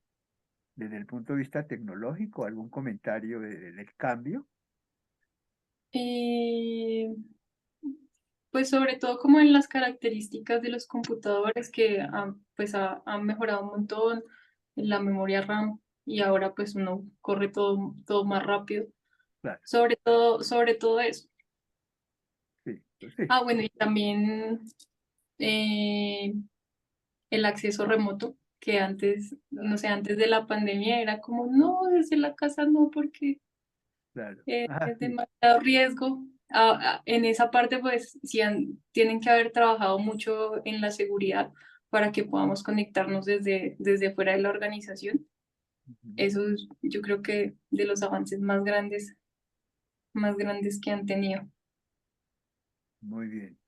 desde el punto de vista tecnológico, algún comentario del cambio? Eh, pues sobre todo como en las características de los computadores que han mejorado un montón en la memoria RAM y ahora pues uno corre todo más rápido. Claro, Sobre todo eso. sí, pues sí, Ah, bueno, y también eh, el acceso remoto, que antes, no claro, sé, antes de la pandemia era como, no, desde la casa no, porque claro. es Sí, demasiado riesgo. En esa parte, pues, sí tienen que haber trabajado mucho en la seguridad para que podamos conectarnos desde fuera de la organización. ujú, Eso es, yo creo que de los avances más grandes que han tenido. muy bien.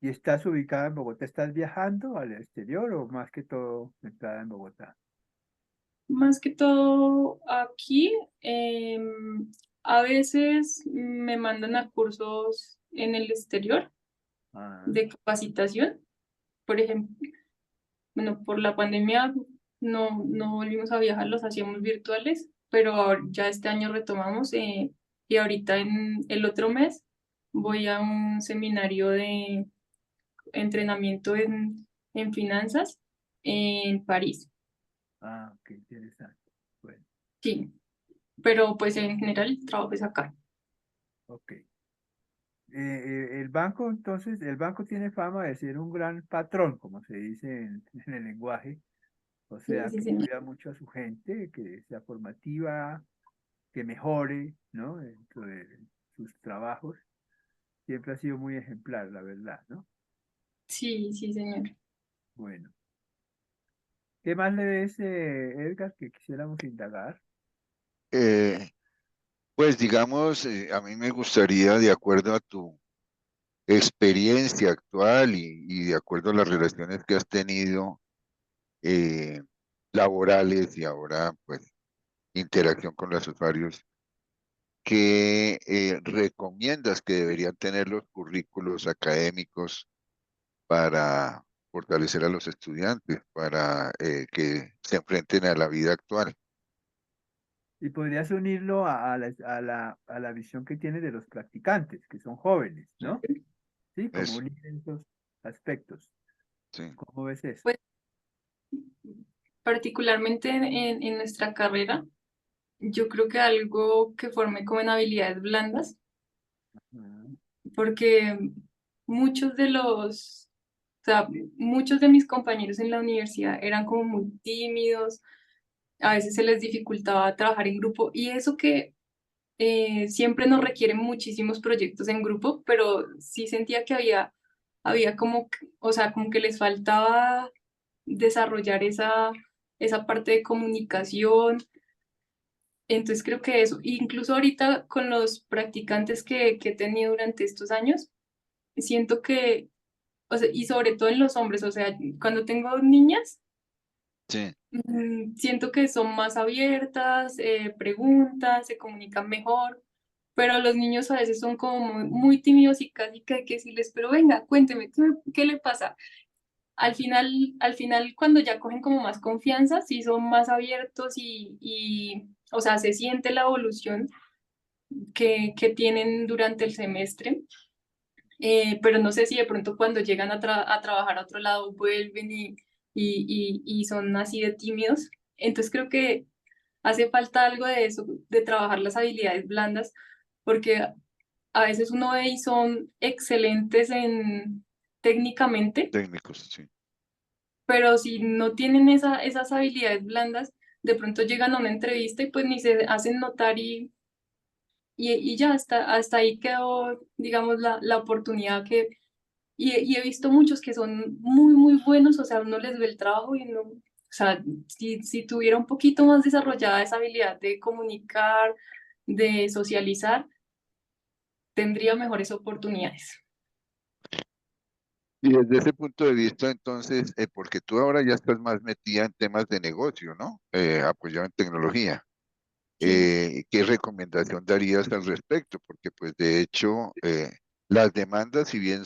¿Y estás ubicada en Bogotá? ¿Estás viajando al exterior o más que todo centrada en Bogotá? Más que todo aquí, a veces me mandan a cursos en el exterior Ah, de capacitación. Por ejemplo, bueno, por la pandemia no volvimos a viajar, los hacíamos virtuales, pero ya este año retomamos y ahorita en el otro mes voy a un seminario de entrenamiento en finanzas en París. qué interesante. Bueno, Sí, pero pues en general el trabajo es acá. ok. El banco, entonces, el banco tiene fama de ser un gran patrón, como se dice en el lenguaje, o Sí, sea, sí, que señor. cuida mucho a su gente, que sea formativa, que mejore, ¿no? Dentro de sus trabajos. Siempre ha sido muy ejemplar, la verdad, ¿no? Sí, sí, señor. Bueno, ¿qué más le ves, Edgar, que quisiéramos indagar? Pues digamos, a mí me gustaría, de acuerdo a tu experiencia actual y de acuerdo a las relaciones que has tenido eh, laborales y ahora pues interacción con los usuarios, ¿qué recomiendas que deberían tener los currículos académicos para fortalecer a los estudiantes, para que se enfrenten a la vida actual? Y podrías unirlo a la visión que tienes de los practicantes, que son jóvenes, ¿no? Sí, como Eso, unir esos aspectos. sí, ¿Cómo ves eso? Pues particularmente en nuestra carrera, yo creo que algo que forme como en habilidades blandas, Mm. porque muchos de los, o sea, muchos de mis compañeros en la universidad eran como muy tímidos, a veces se les dificultaba trabajar en grupo y eso que siempre nos requieren muchísimos proyectos en grupo, pero sí sentía que había como, o sea, como que les faltaba desarrollar esa parte de comunicación. Entonces creo que eso, incluso ahorita con los practicantes que he tenido durante estos años, siento que, o sea, y sobre todo en los hombres, o sea, cuando tengo niñas, sí. siento que son más abiertas, preguntan, se comunican mejor, pero los niños a veces son como muy tímidos y casi que hay que decirles, pero venga, cuénteme, ¿qué le pasa? Al final, cuando ya cogen como más confianza, sí son más abiertos o sea, se siente la evolución que tienen durante el semestre, pero no sé si de pronto cuando llegan a trabajar a otro lado vuelven y son así de tímidos. Entonces creo que hace falta algo de eso, de trabajar las habilidades blandas, porque a veces uno ve y son excelentes técnicamente, Técnicos, sí. pero si no tienen esas habilidades blandas, de pronto llegan a una entrevista y pues ni se hacen notar y ya hasta ahí quedó, digamos, la oportunidad y he visto muchos que son muy, muy buenos, o sea, uno les ve el trabajo y no, o sea, si tuviera un poquito más desarrollada esa habilidad de comunicar, de socializar, tendría mejores oportunidades. Y desde ese punto de vista, entonces, porque tú ahora ya estás más metida en temas de negocio, ¿no? Apoyado en tecnología. Sí. ¿Qué recomendación darías al respecto? Porque, pues, de hecho, las demandas, si bien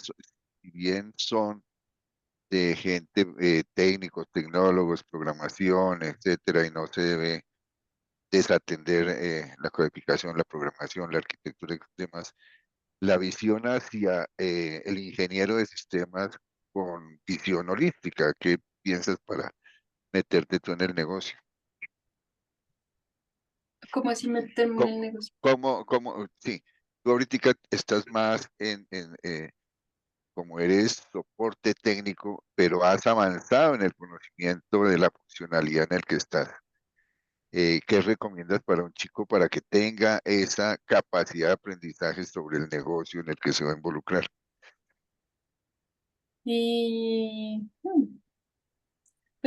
son de gente, técnicos, tecnólogos, programación, etcétera, y no se debe desatender la codificación, la programación, la arquitectura y demás, la visión hacia el ingeniero de sistemas con visión holística. ¿Qué piensas para meterte tú en el negocio? ¿Cómo así meterme en ¿Cómo, el negocio? sí, tú ahorita estás más como eres soporte técnico, pero has avanzado en el conocimiento de la funcionalidad en el que estás? ¿Qué recomiendas para un chico para que tenga esa capacidad de aprendizaje sobre el negocio en el que se va a involucrar? Pues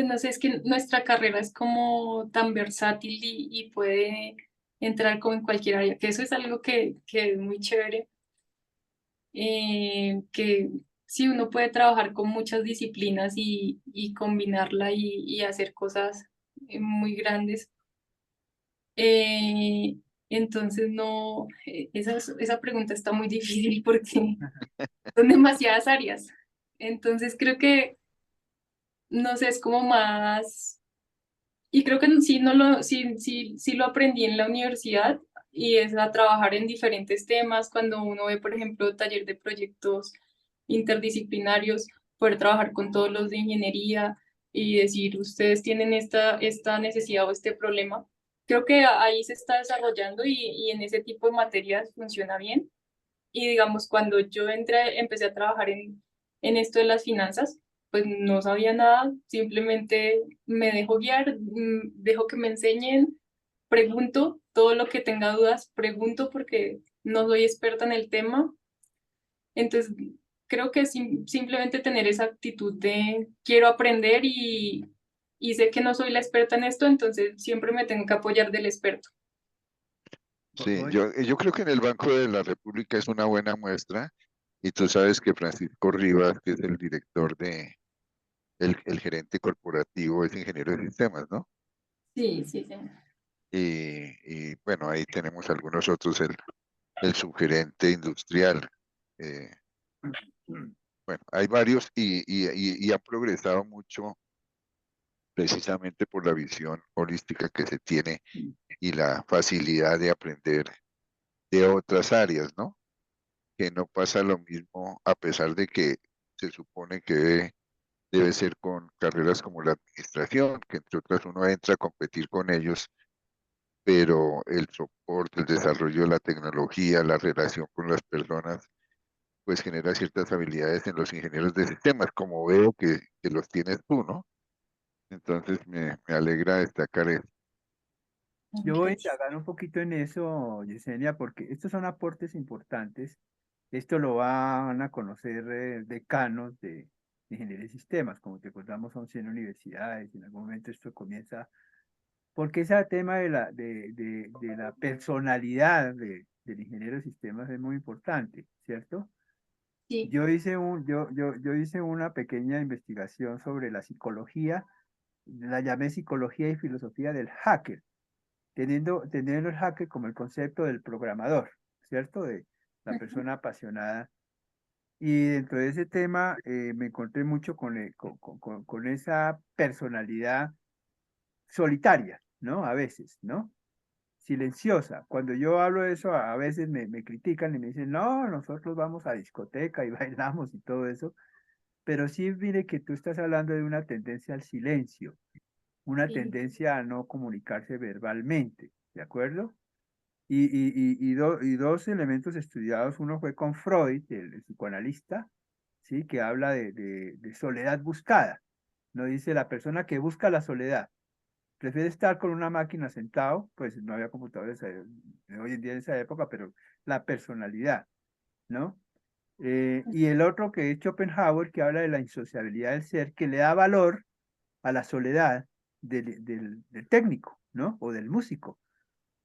no sé, es que nuestra carrera es como tan versátil y puede entrar como en cualquier área, que eso es algo que es muy chévere, que sí, uno puede trabajar con muchas disciplinas y combinarla y hacer cosas muy grandes. Eh, entonces, no, esa pregunta está muy difícil porque son demasiadas áreas. Entonces, creo que, no sé, es como más. Y creo que sí lo aprendí en la universidad y es a trabajar en diferentes temas. Cuando uno ve, por ejemplo, taller de proyectos interdisciplinarios, poder trabajar con todos los de ingeniería y decir, ustedes tienen esta necesidad o este problema. Creo que ahí se está desarrollando y en ese tipo de materias funciona bien. Y digamos, cuando yo empecé a trabajar en esto de las finanzas, pues no sabía nada, simplemente me dejo guiar, dejo que me enseñen, pregunto todo lo que tenga dudas, pregunto porque no soy experta en el tema. Entonces, creo que simplemente tener esa actitud de quiero aprender y sé que no soy la experta en esto, entonces siempre me tengo que apoyar del experto. Sí, Oye, yo creo que en el Banco de la República es una buena muestra. Y tú sabes que Francisco Rivas, que es el director el gerente corporativo, es ingeniero de sistemas, ¿no? Sí, sí, sí. Y bueno, ahí tenemos algunos otros, el subgerente industrial. eh, bueno, hay varios y han progresado mucho precisamente por la visión holística que se tiene y la facilidad de aprender de otras áreas, ¿no? Que no pasa lo mismo a pesar de que se supone que debe ser con carreras como la administración, que entre otras uno entra a competir con ellos, pero el soporte, el desarrollo de la tecnología, la relación con las personas, pues genera ciertas habilidades en los ingenieros de sistemas, como veo que los tienes tú, ¿no? Entonces me alegra destacar eso. Yo voy a Ok. indagar un poquito en eso, Yesenia, porque estos son aportes importantes. Esto lo van a conocer decanos de ingeniería de sistemas. Como te acordamos, son 100 universidades. En algún momento esto comienza, porque ese tema de la personalidad del ingeniero de sistemas es muy importante, ¿cierto? Sí, Yo hice una pequeña investigación sobre la psicología, la llamé psicología y filosofía del hacker, teniendo el hacker como el concepto del programador, ¿cierto? De la persona apasionada. Y dentro de ese tema me encontré mucho con esa personalidad solitaria, ¿no? A veces, ¿no? Silenciosa. Cuando yo hablo de eso, a veces me critican y me dicen, no, nosotros vamos a discoteca y bailamos y todo eso. Pero sí, mire que tú estás hablando de una tendencia al silencio, una sí, tendencia a no comunicarse verbalmente, ¿de acuerdo? Y dos elementos estudiados, uno fue con Freud, el psicoanalista, ¿sí? Que habla de soledad buscada. No dice la persona que busca la soledad, prefiere estar con una máquina sentado, pues no había computadores hoy en día en esa época, pero la personalidad, ¿no? Y el otro que es Schopenhauer, que habla de la insociabilidad del ser, que le da valor a la soledad del técnico, ¿no? O del músico,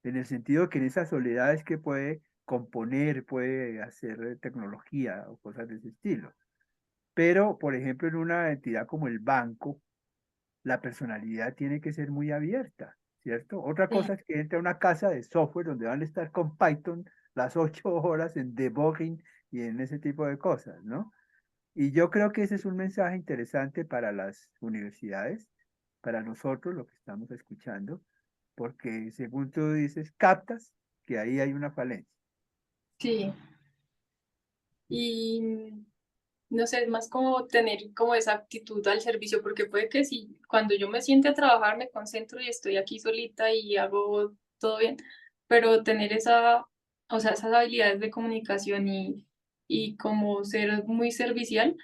en el sentido que en esa soledad es que puede componer, puede hacer tecnología o cosas de ese estilo. Pero, por ejemplo, en una entidad como el banco, la personalidad tiene que ser muy abierta, ¿cierto? Otra sí. cosa es que entra a una casa de software donde van a estar con Python las 8 horas en debugging y en ese tipo de cosas, ¿no? Y yo creo que ese es un mensaje interesante para las universidades, para nosotros, lo que estamos escuchando, porque según tú dices, captas que ahí hay una falencia. Sí. Y no sé, es más como tener como esa actitud al servicio, porque puede que si cuando yo me siente a trabajar me concentro y estoy aquí solita y hago todo bien, pero tener esa, o sea, esas habilidades de comunicación y como ser muy servicial,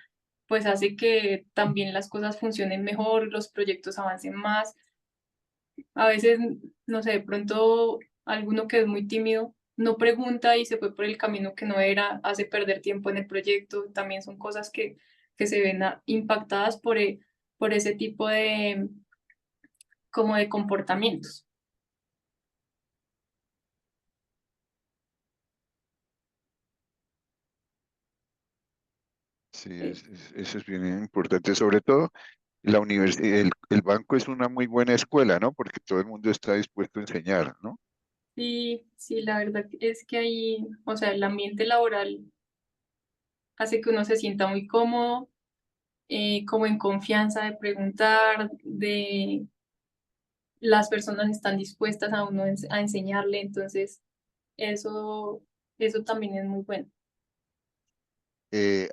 pues hace que también las cosas funcionen mejor, los proyectos avancen más. A veces, no sé, de pronto alguno que es muy tímido no pregunta y se fue por el camino que no era, hace perder tiempo en el proyecto. También son cosas que se ven impactadas por ese tipo de, como de comportamientos. Sí, Eh, eso es bien importante, sobre todo la universidad, el banco es una muy buena escuela, ¿no? Porque todo el mundo está dispuesto a enseñar, ¿no? Sí, sí, la verdad es que ahí, o sea, el ambiente laboral hace que uno se sienta muy cómodo, como en confianza de preguntar, de las personas están dispuestas a uno a enseñarle, entonces eso, eso también es muy bueno.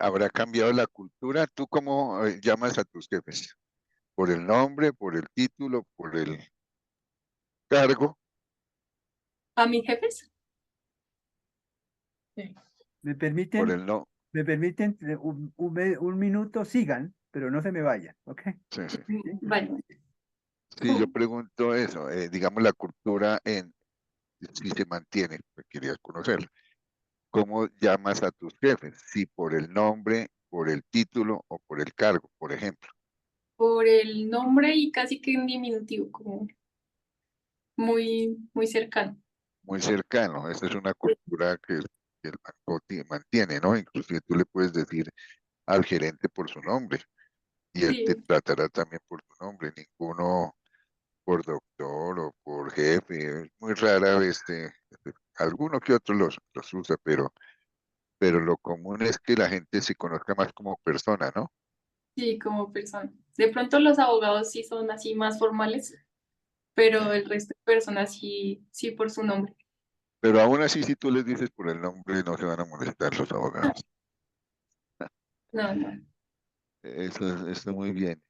¿Habrá cambiado la cultura? ¿Tú cómo llamas a tus jefes? ¿Por el nombre, por el título, por el cargo? ¿A mis jefes? Sí. ¿Me Por permiten, el no. me permiten un minuto? Sigan, pero no se me vayan, ¿ok? Sí, sí. ¿Sí? Bueno, Sí, yo pregunto eso, digamos la cultura en si se mantiene, pues quería conocerlo. ¿Cómo llamas a tus jefes? Si por el nombre, por el título o por el cargo, por ejemplo. por el nombre y casi que en diminutivo, como muy, muy cercano. Muy cercano. Esa es una cultura que que el banco mantiene, ¿no? Inclusive tú le puedes decir al gerente por su nombre y él te Sí, tratará también por tu nombre, ninguno por doctor o por jefe. Es muy rara vez, alguno que otro los usa, pero lo común es que la gente se conozca más como persona, ¿no? sí, como persona. De pronto los abogados sí son así más formales, Sí. pero el resto de personas sí, sí por su nombre. Pero aún así, si tú les dices por el nombre, no se van a molestar los No, abogados. no, no. Eso está muy bien,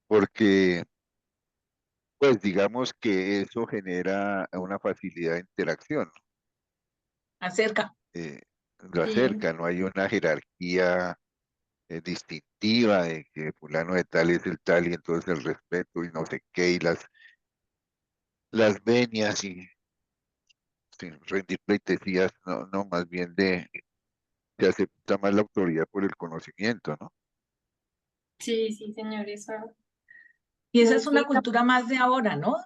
porque pues digamos que eso genera una facilidad de interacción, Acerca. eh, lo Sí, acerca, no hay una jerarquía distintiva de que fulano de tal es el tal y entonces el respeto y no sé qué y las venias y sin rendir pleitesías, no, no, más bien se acepta más la autoridad por el conocimiento, ¿no? sí, sí, señor, eso. Y esa es Eso una cultura más de ahora, ¿no?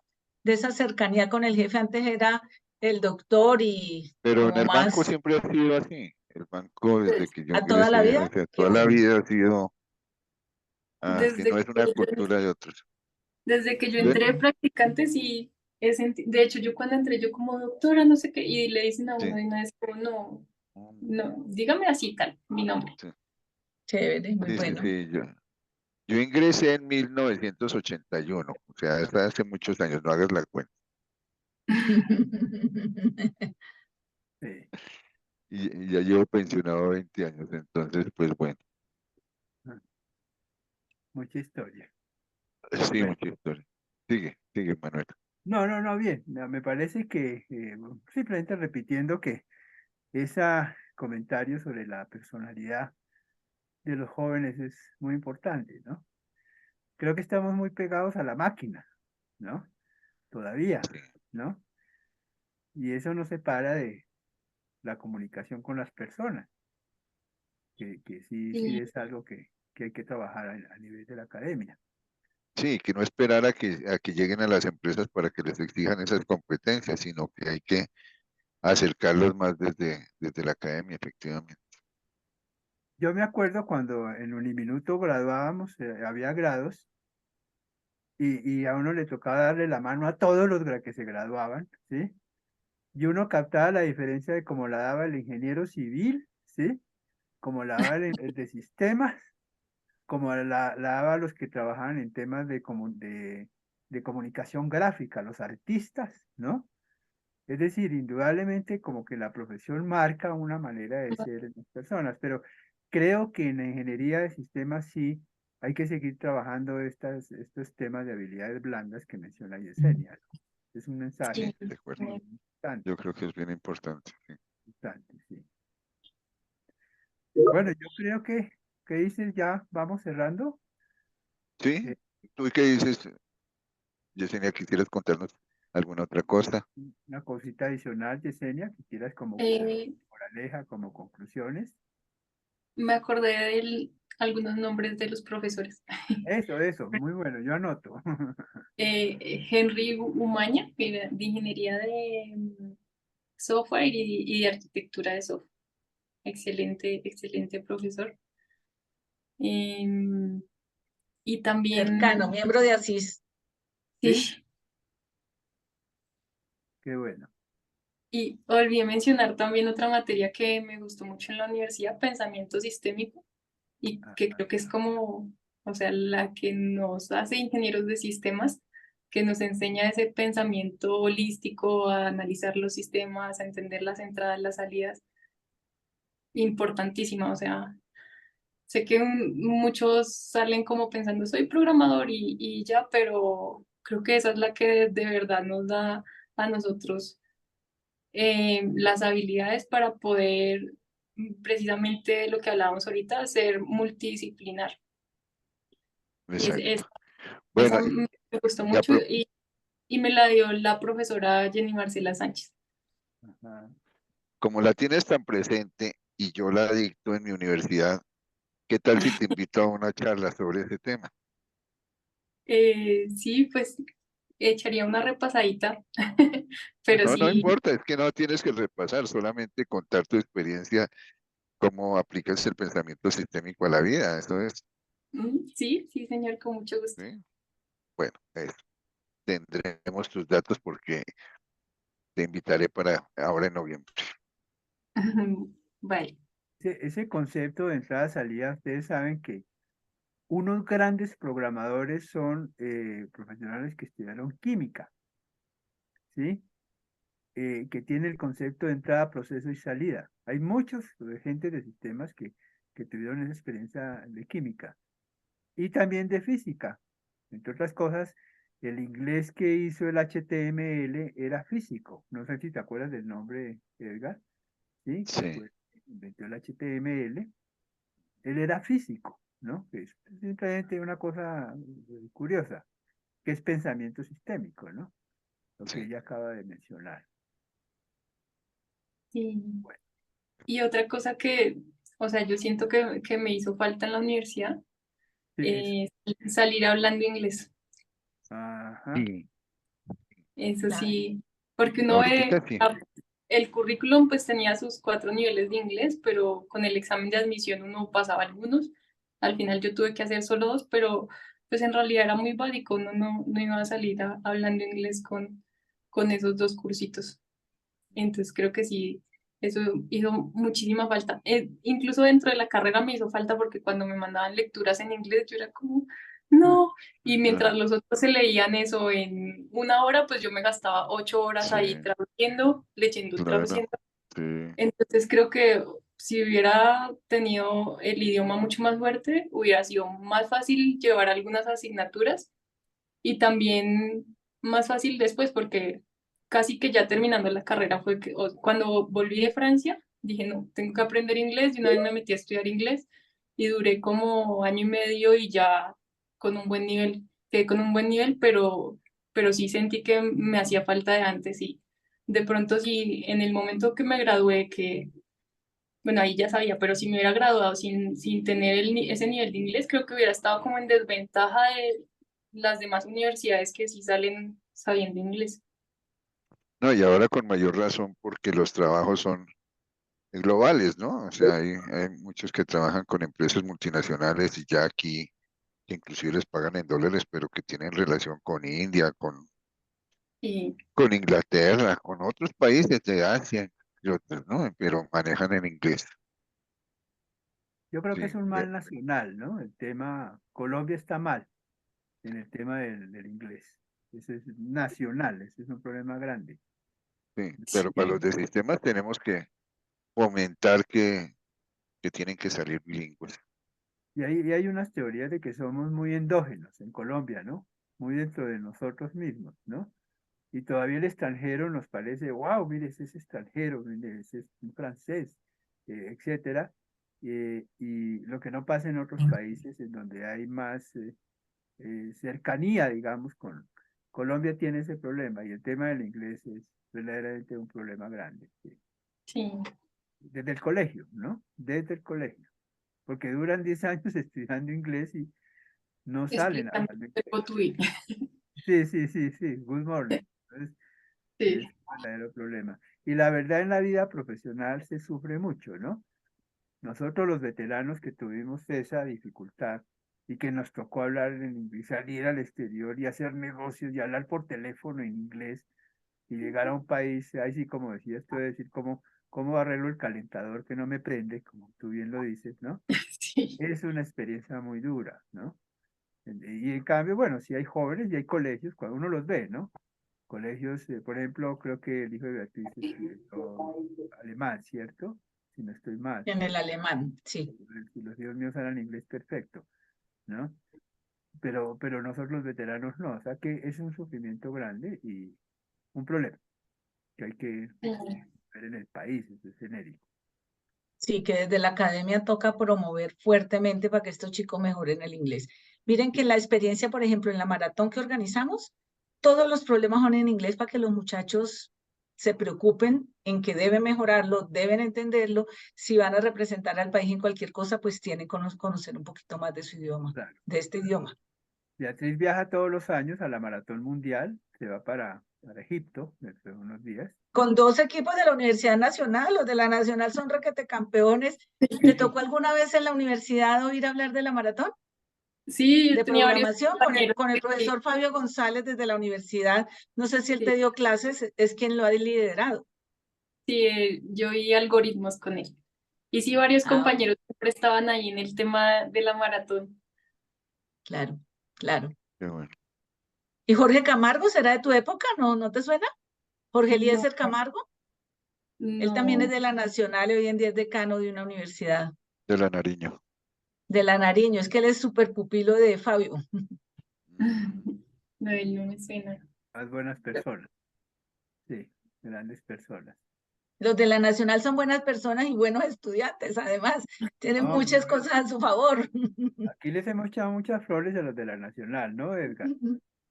De esa cercanía con el jefe. Antes era el doctor y Pero en como el banco más siempre ha sido así. El banco, desde que yo a toda la ingresé, o vida. sea, Qué toda la bueno. vida ha sido así, desde no que es una cultura de otros. desde que yo entré de Bueno, practicante, sí, de hecho, yo cuando entré, yo como doctora, no sé qué, y le dicen a uno sí. de una vez, como, no, Mm, no, dígame así, tal, mi nombre. sí, Chévere, muy sí, sí, bueno. sí, yo ingresé en 1981, o sea, hasta hace muchos años, no hagas la cuenta. Sí. Y ya llevo pensionado 20 años, entonces, pues bueno, Ah, mucha historia. sí, Bueno, mucha historia. Sigue, Manuel. no, no, no, bien. No, me parece que simplemente repitiendo que ese comentario sobre la personalidad de los jóvenes es muy importante, ¿no? Creo que estamos muy pegados a la máquina, ¿no? Todavía, Sí, ¿no? Y eso nos separa de la comunicación con las personas, que sí, sí Y es algo que hay que trabajar a nivel de la academia. sí, que no esperar a que lleguen a las empresas para que les exijan esas competencias, sino que hay que acercarlos más desde la academia, efectivamente. Yo me acuerdo cuando en Uniminuto graduábamos, había grados, y a uno le tocaba darle la mano a todos los que se graduaban, ¿sí? Y uno captaba la diferencia de cómo la daba el ingeniero civil, ¿sí? Como la daba el de sistemas, como la daba los que trabajaban en temas de comunicación gráfica, los artistas, ¿no? Es decir, indudablemente como que la profesión marca una manera de ser en las personas, pero creo que en la ingeniería de sistemas sí hay que seguir trabajando estos temas de habilidades blandas que menciona Yesenia. Es un Sí, mensaje sí, de acuerdo. eh, muy importante, Yo creo que es bien importante. Sí. importante, sí. Bueno, yo creo que dices ya, vamos cerrando. ¿Sí? Eh, ¿Tú qué dices, Yesenia? ¿Quisieras contarnos alguna otra cosa? una cosita adicional, Yesenia, que quieras como eh, moraleja, como conclusiones. me acordé de algunos nombres de los profesores. Eso, muy bueno, yo anoto. Henry Umaña, que era de ingeniería de software y de arquitectura de software. Excelente, excelente profesor. Em, y Cercano, también, miembro de Asís. ¿Sí? sí, Qué bueno. y olvidé mencionar también otra materia que me gustó mucho en la universidad, pensamiento sistémico, y Ah, que creo que es como, o sea, la que nos hace ingenieros de sistemas, que nos enseña ese pensamiento holístico, a analizar los sistemas, a entender las entradas, las salidas, importantísima, o sea, sé que muchos salen como pensando, soy programador y ya, pero creo que esa es la que de verdad nos da a nosotros las habilidades para poder, precisamente lo que hablábamos ahorita, ser multidisciplinar. Y Exacto. esa Bueno, me gustó ya, mucho y me la dio la profesora Jenny Marcela Sánchez. Ajá. como la tienes tan presente y yo la dicto en mi universidad, ¿qué tal si te invito a una charla sobre ese tema? Sí, pues echaría una repasadita, pero No, no sí, importa, es que no tienes que repasar, solamente contar tu experiencia, cómo aplicas el pensamiento sistémico a la vida. Eso es, sí, sí, señor, con mucho gusto. ¿sí? Bueno, tendremos tus datos porque te invitaré para ahora en noviembre. Vale. Ese concepto de entrada-salida, ustedes saben que unos grandes programadores son profesionales que estudiaron química, ¿sí? Que tiene el concepto de entrada, proceso y salida. Hay muchos gente de sistemas que tuvieron esa experiencia de química y también de física. Entre otras cosas, el inglés que hizo el HTML era físico. No sé si te acuerdas del nombre, Edgar, ¿sí? Que Sí, fue, inventó el HTML. Él era físico, ¿no? Que es simplemente una cosa curiosa, que es pensamiento sistémico, ¿no? Lo que sí. ella acaba de mencionar. Sí. Bueno, Y otra cosa que, o sea, yo siento que me hizo falta en la universidad, sí, eso. es salir hablando inglés. Ajá. Y Eso Claro. sí, porque uno ve, ahorita sí. el currículum pues tenía sus 4 niveles de inglés, pero con el examen de admisión uno pasaba algunos. Al final yo tuve que hacer solo 2, pero pues en realidad era muy básico, uno no iba a salir hablando inglés con esos 2 cursitos. Entonces creo que sí, eso hizo muchísima falta. Incluso dentro de la carrera me hizo falta porque cuando me mandaban lecturas en inglés yo era como, no. Y mientras Ajá, los otros se leían eso en 1 hora, pues yo me gastaba 8 horas sí, ahí traduciendo, leyendo, claro. traduciendo. Sí. Entonces creo que si hubiera tenido el idioma mucho más fuerte, hubiera sido más fácil llevar algunas asignaturas y también más fácil después porque casi que ya terminando la carrera fue que cuando volví de Francia dije no, tengo que aprender inglés y una vez me metí a estudiar inglés y duré como año y medio y ya con un buen nivel, quedé con un buen nivel, pero sí sentí que me hacía falta de antes y de pronto sí en el momento que me gradué que bueno, ahí ya sabía, pero si me hubiera graduado sin tener ese nivel de inglés, creo que hubiera estado como en desventaja de las demás universidades que sí salen sabiendo inglés. No, y ahora con mayor razón porque los trabajos son globales, ¿no? O sea, hay muchos que trabajan con empresas multinacionales y ya aquí, que inclusive les pagan en dólares, pero que tienen relación con India, Y con Inglaterra, con otros países de Asia y otros, ¿no? Pero manejan en inglés. Yo creo que es Sí, un mal nacional, ¿no? El tema, Colombia está mal en el tema del inglés. Ese es nacional, ese es un problema grande. sí. Pero para los sí, de sistemas tenemos que fomentar que tienen que salir bilingües. Y hay unas teorías de que somos muy endógenos en Colombia, ¿no? Muy dentro de nosotros mismos, ¿no? Y todavía el extranjero nos parece, wow, mire, ese es extranjero, mire, ese es un francés, etcétera. Y lo que no pasa en otros países en donde hay más cercanía, digamos, con Colombia tiene ese problema y el tema del inglés es verdaderamente un problema grande. Sí. sí, Desde el colegio, ¿no? Desde el colegio, porque duran 10 años estudiando inglés y no salen explicando hablando el inglés. Potui. Sí, sí, sí, sí, good morning. Entonces, es Sí, un verdadero problema. Y la verdad en la vida profesional se sufre mucho, ¿no? Nosotros los veteranos que tuvimos esa dificultad y que nos tocó hablar en inglés, salir al exterior y hacer negocios y hablar por teléfono en inglés y llegar a un país, ahí sí como decías tú, decir cómo arreglo el calentador que no me prende, como tú bien lo dices, ¿no? sí, Es una experiencia muy dura, ¿no? Y en cambio, bueno, sí hay jóvenes y hay colegios, cuando uno los ve, ¿no? Colegios, por ejemplo, creo que el hijo de Beatriz estudió alemán, ¿cierto? Si no estoy mal. En el alemán, sí. Si los hijos míos hablan inglés perfecto, ¿no? Pero nosotros los veteranos no, o sea que es un sufrimiento grande y un problema que hay que ver en el país, eso es genérico. Sí, que desde la academia toca promover fuertemente para que estos chicos mejoren el inglés. Miren que la experiencia, por ejemplo, en la maratón que organizamos, todos los problemas son en inglés para que los muchachos se preocupen en que deben mejorarlo, deben entenderlo. Si van a representar al país en cualquier cosa, pues tienen que conocer un poquito más de su idioma, Claro. de este idioma. Beatriz viaja todos los años a la Maratón Mundial, se va para Egipto dentro de unos días. Con 2 equipos de la Universidad Nacional, los de la Nacional son requete campeones. ¿Te tocó alguna vez en la universidad oír hablar de la maratón Sí, de tenía varios programación compañeros con el que profesor Fabio González desde la universidad? No sé si él sí, te dio clases, es quien lo ha liderado. sí, yo vi algoritmos con él. Y sí, varios Ah, compañeros siempre estaban ahí en el tema de la maratón. claro, claro. Qué bueno. ¿Y Jorge Camargo será de tu época? ¿No, no te suena? Jorge No, Eliezer Camargo. Él también es no. de la Nacional y hoy en día es decano de una universidad, De la Nariño. de la Nariño. Es que él es súper pupilo de Fabio. No, él no me suena. Más buenas personas, sí, grandes personas. Los de la Nacional son buenas personas y buenos estudiantes, además. Tienen No, muchas cosas a su favor. aquí les hemos echado muchas flores a los de la Nacional, ¿no, Edgar?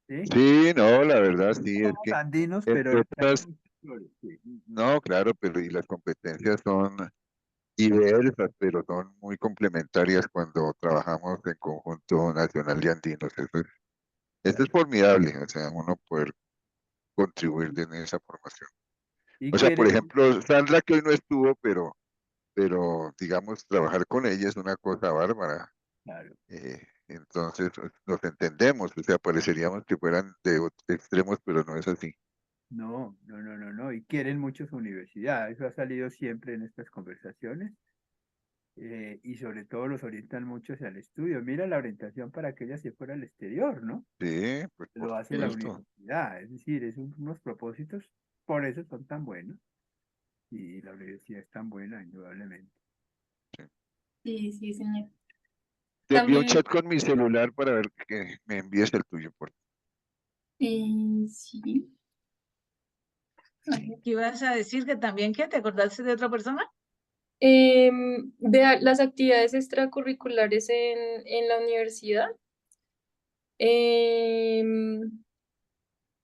¿Sí? Sí, no, la verdad sí, es Somos que andinos, pero entre les echamos otras, muchas flores, sí. no, claro, pero y las competencias son diversas, pero son muy complementarias cuando trabajamos en conjunto nacional y andinos. Eso es formidable, o sea, uno poder contribuir en esa formación. Y O sea, por queremos, ejemplo, Sandra que hoy no estuvo, pero digamos, trabajar con ella es una cosa bárbara. claro, Entonces, nos entendemos, o sea, pareceríamos que fueran de extremos, pero no es así. no, no, no, no, no, y quieren mucho su universidad, eso ha salido siempre en estas conversaciones, y sobre todo los orientan mucho hacia el estudio. Mira la orientación para que ella se fuera al exterior, ¿no? Sí, pues por Lo hace la supuesto. universidad, es decir, unos propósitos, por eso son tan buenos, y la universidad es tan buena, indudablemente. Sí. Sí, sí, señor. Te envío un También, chat con mi celular para ver que me envíes el tuyo. sí. A ver. ¿Qué ibas a decir? ¿Que también qué? ¿Te acordaste de otra persona? Las actividades extracurriculares en la universidad. Em,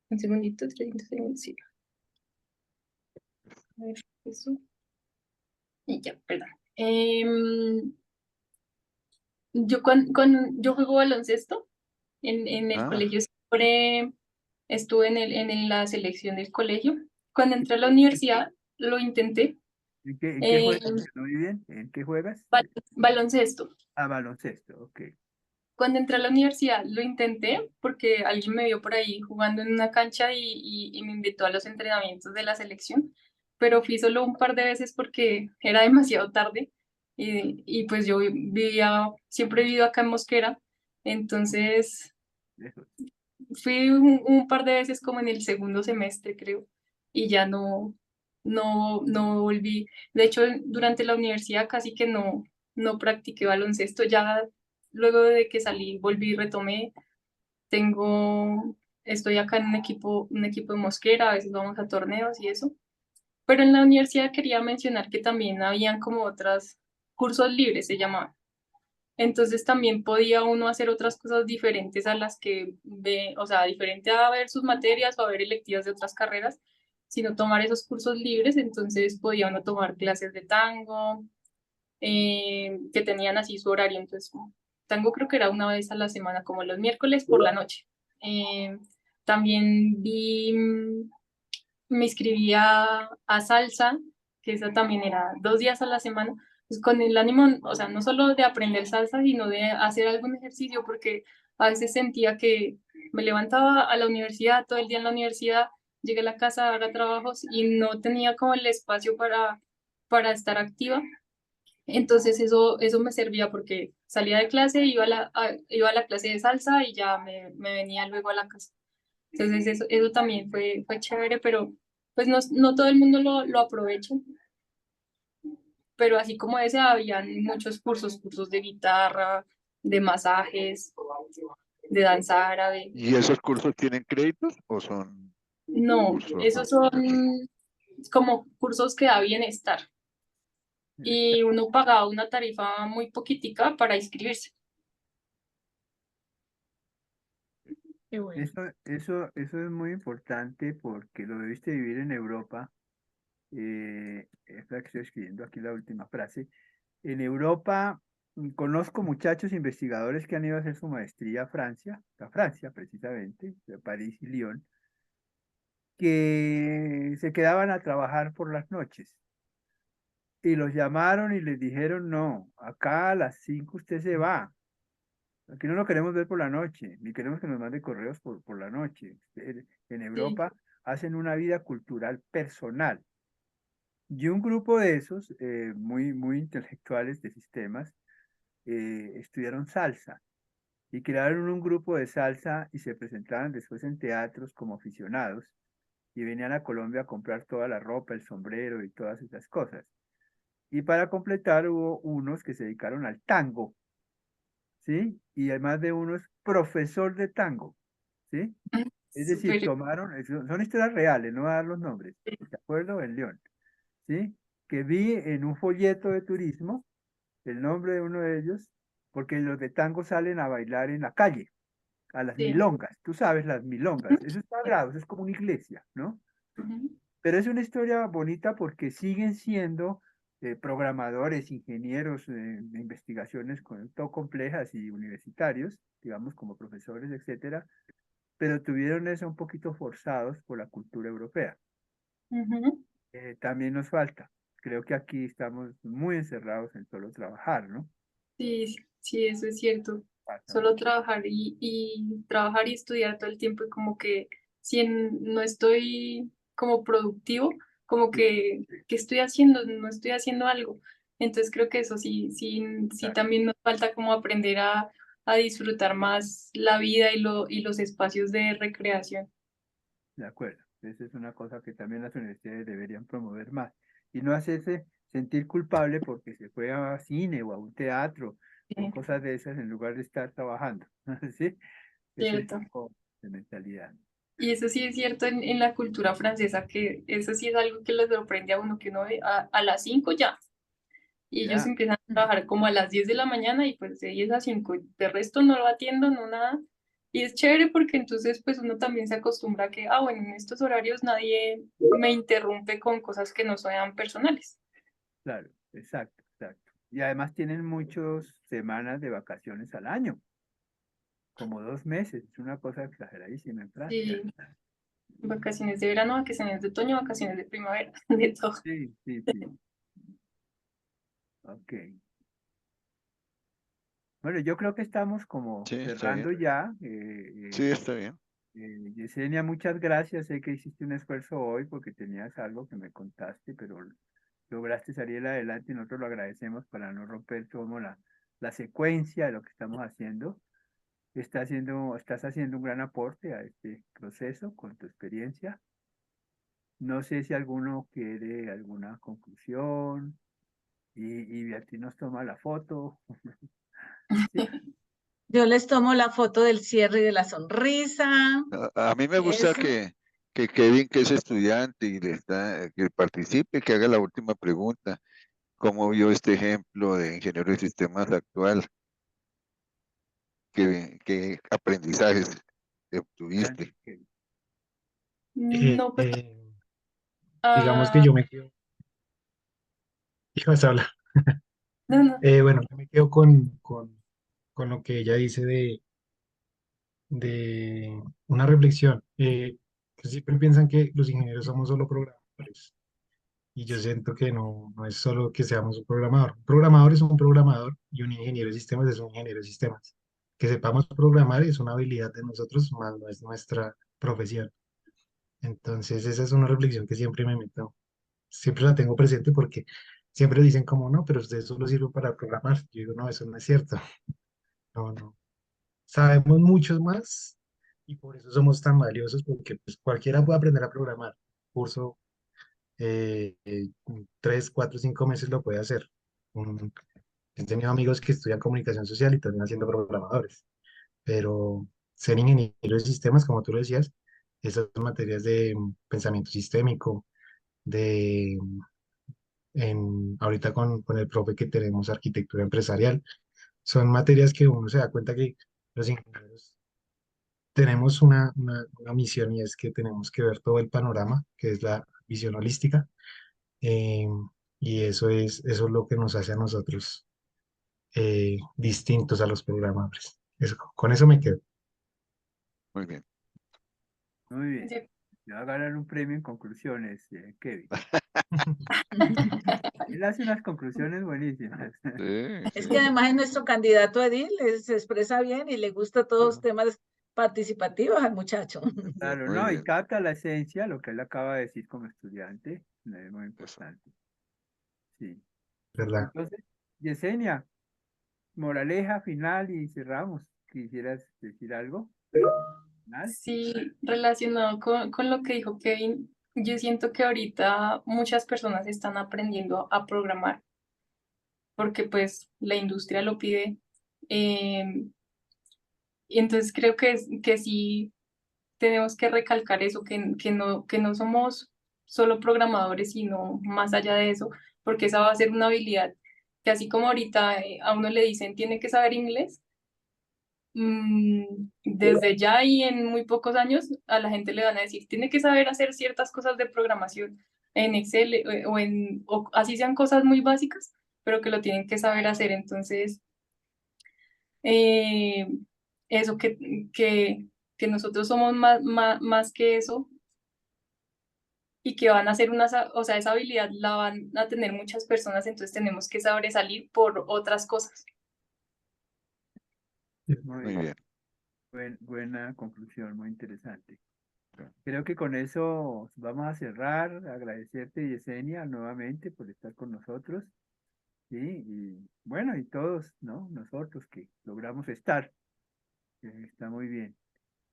un segundito, 30 segundos, sí. A ver, eso. Y ya, perdón. Yo juego baloncesto en el Ah, colegio, siempre estuve en la selección del colegio. Cuando entré a la universidad, lo intenté. ¿En qué eh, juegas? ¿Muy bien? ¿En qué juegas? baloncesto. Ah, baloncesto, ok. Cuando entré a la universidad, lo intenté porque alguien me vio por ahí jugando en una cancha y me invitó a los entrenamientos de la selección, pero fui solo un par de veces porque era demasiado tarde y pues yo siempre he vivido acá en Mosquera, entonces Eso. fui un par de veces como en el segundo semestre, creo, y ya no volví. De hecho, durante la universidad casi que no practiqué baloncesto. Ya luego de que salí, volví y retomé. Estoy acá en un equipo de Mosquera, a veces vamos a torneos y eso. Pero en la universidad quería mencionar que también habían como otros cursos libres, se llamaban. Entonces también podía uno hacer otras cosas diferentes a las que ve, o sea, diferente a ver sus materias o a ver electivas de otras carreras, sino tomar esos cursos libres. Entonces podía uno tomar clases de tango, que tenían así su horario. Entonces, tango creo que era una vez a la semana, como los miércoles por la noche. También me inscribí a salsa, que esa también era 2 días a la semana, pues con el ánimo, o sea, no solo de aprender salsa, sino de hacer algún ejercicio, porque a veces sentía que me levantaba a la universidad, todo el día en la universidad, llegué a la casa, haga trabajos y no tenía como el espacio para estar activa. Entonces eso me servía porque salía de clase, iba a la clase de salsa y ya me venía luego a la casa. Entonces eso también fue chévere, pero pues no todo el mundo lo aprovecha. Pero así como ese, habían muchos cursos de guitarra, de masajes, de danza árabe. ¿y esos cursos tienen créditos o son No, cursos esos son gratuitos? como cursos que da bienestar. Y uno pagaba una tarifa muy poquitica para inscribirse. Qué bueno. Eso es muy importante porque lo debiste vivir en Europa. Es la que estoy escribiendo aquí la última frase. En Europa conozco muchachos investigadores que han ido a hacer su maestría a Francia precisamente, de París y Lyon, que se quedaban a trabajar por las noches. Y los llamaron y les dijeron, no, acá a las 5 usted se va. Aquí no lo queremos ver por la noche, ni queremos que nos mande correos por la noche. En Sí. Europa hacen una vida cultural personal. Y un grupo de esos, muy intelectuales de sistemas, estudiaron salsa y crearon un grupo de salsa y se presentaban después en teatros como aficionados y venían a Colombia a comprar toda la ropa, el sombrero y todas esas cosas. Y para completar hubo unos que se dedicaron al tango, ¿sí? Y además de uno es profesor de tango, ¿sí? Es decir, Súper. son historias reales, no voy a dar los nombres, ¿de acuerdo? En León, ¿sí? Que vi en un folleto de turismo el nombre de uno de ellos, porque los de tango salen a bailar en la calle, a las Sí. milongas, tú sabes, las milongas, eso es sagrado, eso es como una iglesia, ¿no? Ujú. Pero es una historia bonita porque siguen siendo programadores, ingenieros de investigaciones todo complejas y universitarios, digamos, como profesores, etcétera, pero tuvieron eso un poquito forzados por la cultura europea. Ujú. También nos falta. Creo que aquí estamos muy encerrados en solo trabajar, ¿no? Sí, sí, eso es cierto. Falta Solo mucho. trabajar y trabajar y estudiar todo el tiempo y como que si no estoy como productivo, como Sí, que estoy haciendo, no estoy haciendo algo. Entonces creo que eso sí exacto, también nos falta como aprender a disfrutar más la vida y los espacios de recreación. de acuerdo. Esa es una cosa que también las universidades deberían promover más. Y no hacerse sentir culpable porque se fue a cine o a un teatro o Sí, cosas de esas en lugar de estar trabajando. ¿Sí? Es un cierto. poco de mentalidad. Y eso sí es cierto en la cultura francesa, que eso sí es algo que les sorprende a uno, que uno ve a las 5 ya. Y ellos Ya, empiezan a trabajar como a las 10 de la mañana y pues de 10 a 5 de resto no lo atiendo, no nada. Y es chévere porque entonces pues uno también se acostumbra a que, ah, bueno, en estos horarios nadie me interrumpe con cosas que no sean personales. claro, exacto, exacto. Y además tienen muchas semanas de vacaciones al año, como 2 meses. Es una cosa exageradísima en Francia. Y vacaciones de verano, vacaciones de otoño, vacaciones de primavera, de todo. Sí, sí, sí. Ok. Bueno, yo creo que estamos como Sí, está bien. cerrando ya. Sí, está bien. Yesenia, muchas gracias. Sé que hiciste un esfuerzo hoy porque tenías algo que me contaste, pero lograste salir adelante y nosotros lo agradecemos para no romper como la secuencia de lo que estamos haciendo. Estás haciendo un gran aporte a este proceso con tu experiencia. No sé si alguno quiere alguna conclusión y Beatriz nos toma la foto. ¿Sí? Yo les tomo la foto del cierre y de la sonrisa. A mí me gusta Eso. que Kevin, que es estudiante y que participe, que haga la última pregunta. ¿Cómo vio este ejemplo de ingeniero de sistemas actual? ¿Qué aprendizajes Adelante, obtuviste? Kevin. No, pues, Digamos que ah, yo me quedo, ibas a hablar. no, no. Bueno, yo me quedo con lo que ella dice de una reflexión. Que siempre piensan que los ingenieros somos solo programadores. Y yo siento que no es solo que seamos un programador. Un programador es un programador y un ingeniero de sistemas es un ingeniero de sistemas. Que sepamos programar es una habilidad de nosotros, más no es nuestra profesión. Entonces, esa es una reflexión que siempre me meto, siempre la tengo presente porque siempre dicen como no, pero usted solo sirve para programar. Yo digo, no, eso no es cierto. No, no. Sabemos muchos más y por eso somos tan valiosos porque pues, cualquiera puede aprender a programar. Curso, 3, 4, 5 meses lo puede hacer. Un- He tenido amigos que estudian comunicación social y terminan siendo programadores, pero ser ingeniero de sistemas, como tú lo decías, esas materias de pensamiento sistémico, de ahorita con el profe que tenemos arquitectura empresarial. Son materias que uno se da cuenta que los ingenieros tenemos una misión y es que tenemos que ver todo el panorama, que es la visión holística, eh, y eso es lo que nos hace a nosotros distintos a los programadores. Con eso me quedo. Muy bien. Muy bien. Sí. Le va a ganar un premio en conclusiones, Kevin. Él hace unas conclusiones buenísimas. Sí, Es sí. que además es nuestro candidato a edil, se expresa bien y le gusta todos los Claro, temas participativos al muchacho. Claro, muy no, y bien. capta la esencia, lo que él acaba de decir como estudiante, es muy Eso. importante. Sí. ¿Verdad? Entonces, Yesenia, moraleja final y cerramos. ¿Quisieras decir algo? ¿Final? Sí, relacionado con lo que dijo Kevin, yo siento que ahorita muchas personas están aprendiendo a programar porque pues la industria lo pide. Y entonces creo que sí tenemos que recalcar eso, que no somos solo programadores, sino más allá de eso, porque esa va a ser una habilidad que así como ahorita a uno le dicen tiene que saber inglés, desde ya y en muy pocos años a la gente le van a decir tiene que saber hacer ciertas cosas de programación en Excel o así sean cosas muy básicas, pero que lo tienen que saber hacer. Entonces, eh, eso que nosotros somos más que eso y que van a hacer o sea, esa habilidad la van a tener muchas personas, entonces tenemos que sobresalir por otras cosas. Muy Muy bien. bien. Buena conclusión, muy interesante. Sí. Creo que con eso vamos a cerrar. Agradecerte, Yesenia, nuevamente por estar con nosotros. Sí, y bueno, y todos, ¿no? Nosotros que logramos estar. Está muy bien.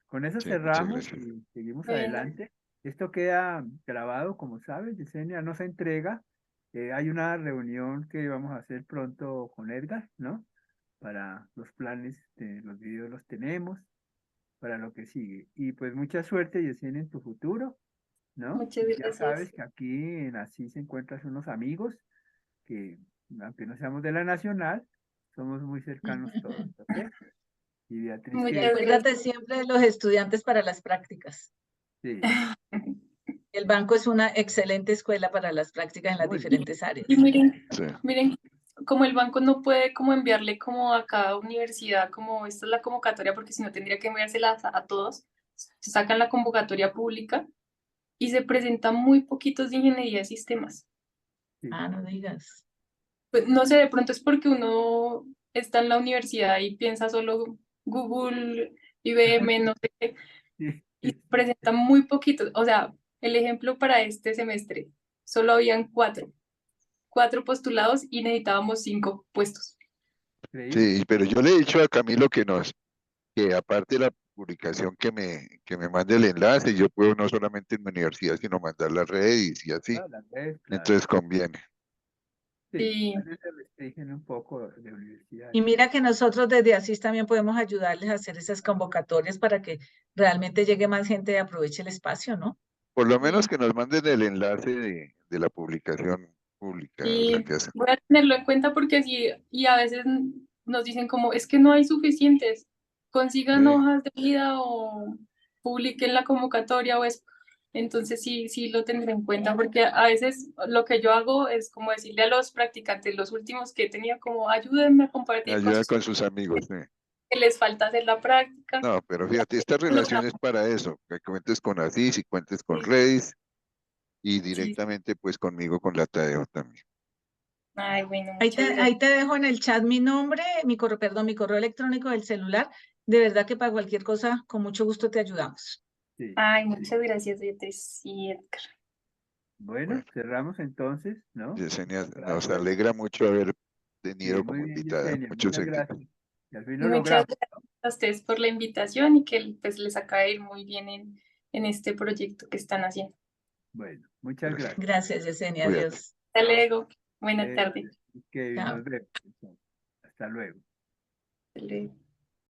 Con eso Sí, muchas cerramos gracias. y seguimos Bueno, adelante. Esto queda grabado, como sabes, Yesenia no se entrega. Hay una reunión que vamos a hacer pronto con Edgar, ¿no? Para los planes, los videos los tenemos, para lo que sigue. Y pues mucha suerte, Yesenia, en tu futuro, ¿no? muchas Y ya gracias. sabes que aquí en Asís se encuentras unos amigos que, aunque no seamos de la Nacional, somos muy cercanos todos, ¿ok? Y Beatriz, Muchas que Acuérdate siempre de los estudiantes para las prácticas. sí, El banco es una excelente escuela para las prácticas en las muy bien. diferentes áreas. Y Sí. miren, como el banco no puede como enviarle como a cada universidad, como esta es la convocatoria, porque si no tendría que enviársela a todos, se sacan la convocatoria pública y se presentan muy poquitos de ingeniería de sistemas. Sí, Ah, no digas. Pues no sé, de pronto es porque uno está en la universidad y piensa solo Google, IBM, no sé qué, sí, y presentan muy poquitos. O sea, el ejemplo para este semestre, solo habían cuatro postulados y necesitábamos 5 puestos. increíble. Sí, pero yo le he dicho a Camilo que aparte de la publicación que me mande el enlace, yo puedo no solamente en mi universidad, sino mandar las redes y así. Claro, las redes, claro. Entonces conviene. Sí, Sí, tal vez se restringen un poco de Y universidades. mira que nosotros desde Asís también podemos ayudarles a hacer esas convocatorias para que realmente llegue más gente y aproveche el espacio, ¿no? Por lo menos sí, que nos manden el enlace de la publicación pública, la sí, que hacen. voy a tenerlo en cuenta porque sí, y a veces nos dicen como, es que no hay suficientes, consigan Sí, hojas de vida o publiquen la convocatoria o eso. Entonces sí, sí lo tendré en cuenta porque a veces lo que yo hago es como decirle a los practicantes, los últimos que he tenido, como ayúdenme a compartir con ayuda sus con sus amigos. Sí. que les falta hacer la práctica. No, pero Y fíjate, esta así relación es logramos. para eso, que cuentes con Asís y cuentes con Sí, Redis y sí. directamente pues conmigo con la Tadeo también. Ay, bueno, muchas gracias. Ahí te dejo en el chat mi nombre, perdón, mi correo electrónico del celular. De verdad que para cualquier cosa, con mucho gusto te ayudamos. Sí. Ay, muchas gracias, Beatriz y Edgar. Bueno, Bueno, cerramos entonces, ¿no? Yesenia, nos Gracias. alegra mucho haber Sí, tenido muy como bien, invitada. Yesenia, Muchos muchas éxitos. gracias. Y al fin lo Muchas logramos. gracias a ustedes por la invitación y que pues les acaba de ir muy bien en este proyecto que están haciendo. Bueno, muchas Gracias. gracias. Gracias, Yesenia. Cuídate. Adiós. Hasta luego. Buena Eh, tarde. Kevin, Chao. nos vemos. Hasta luego. Hasta luego.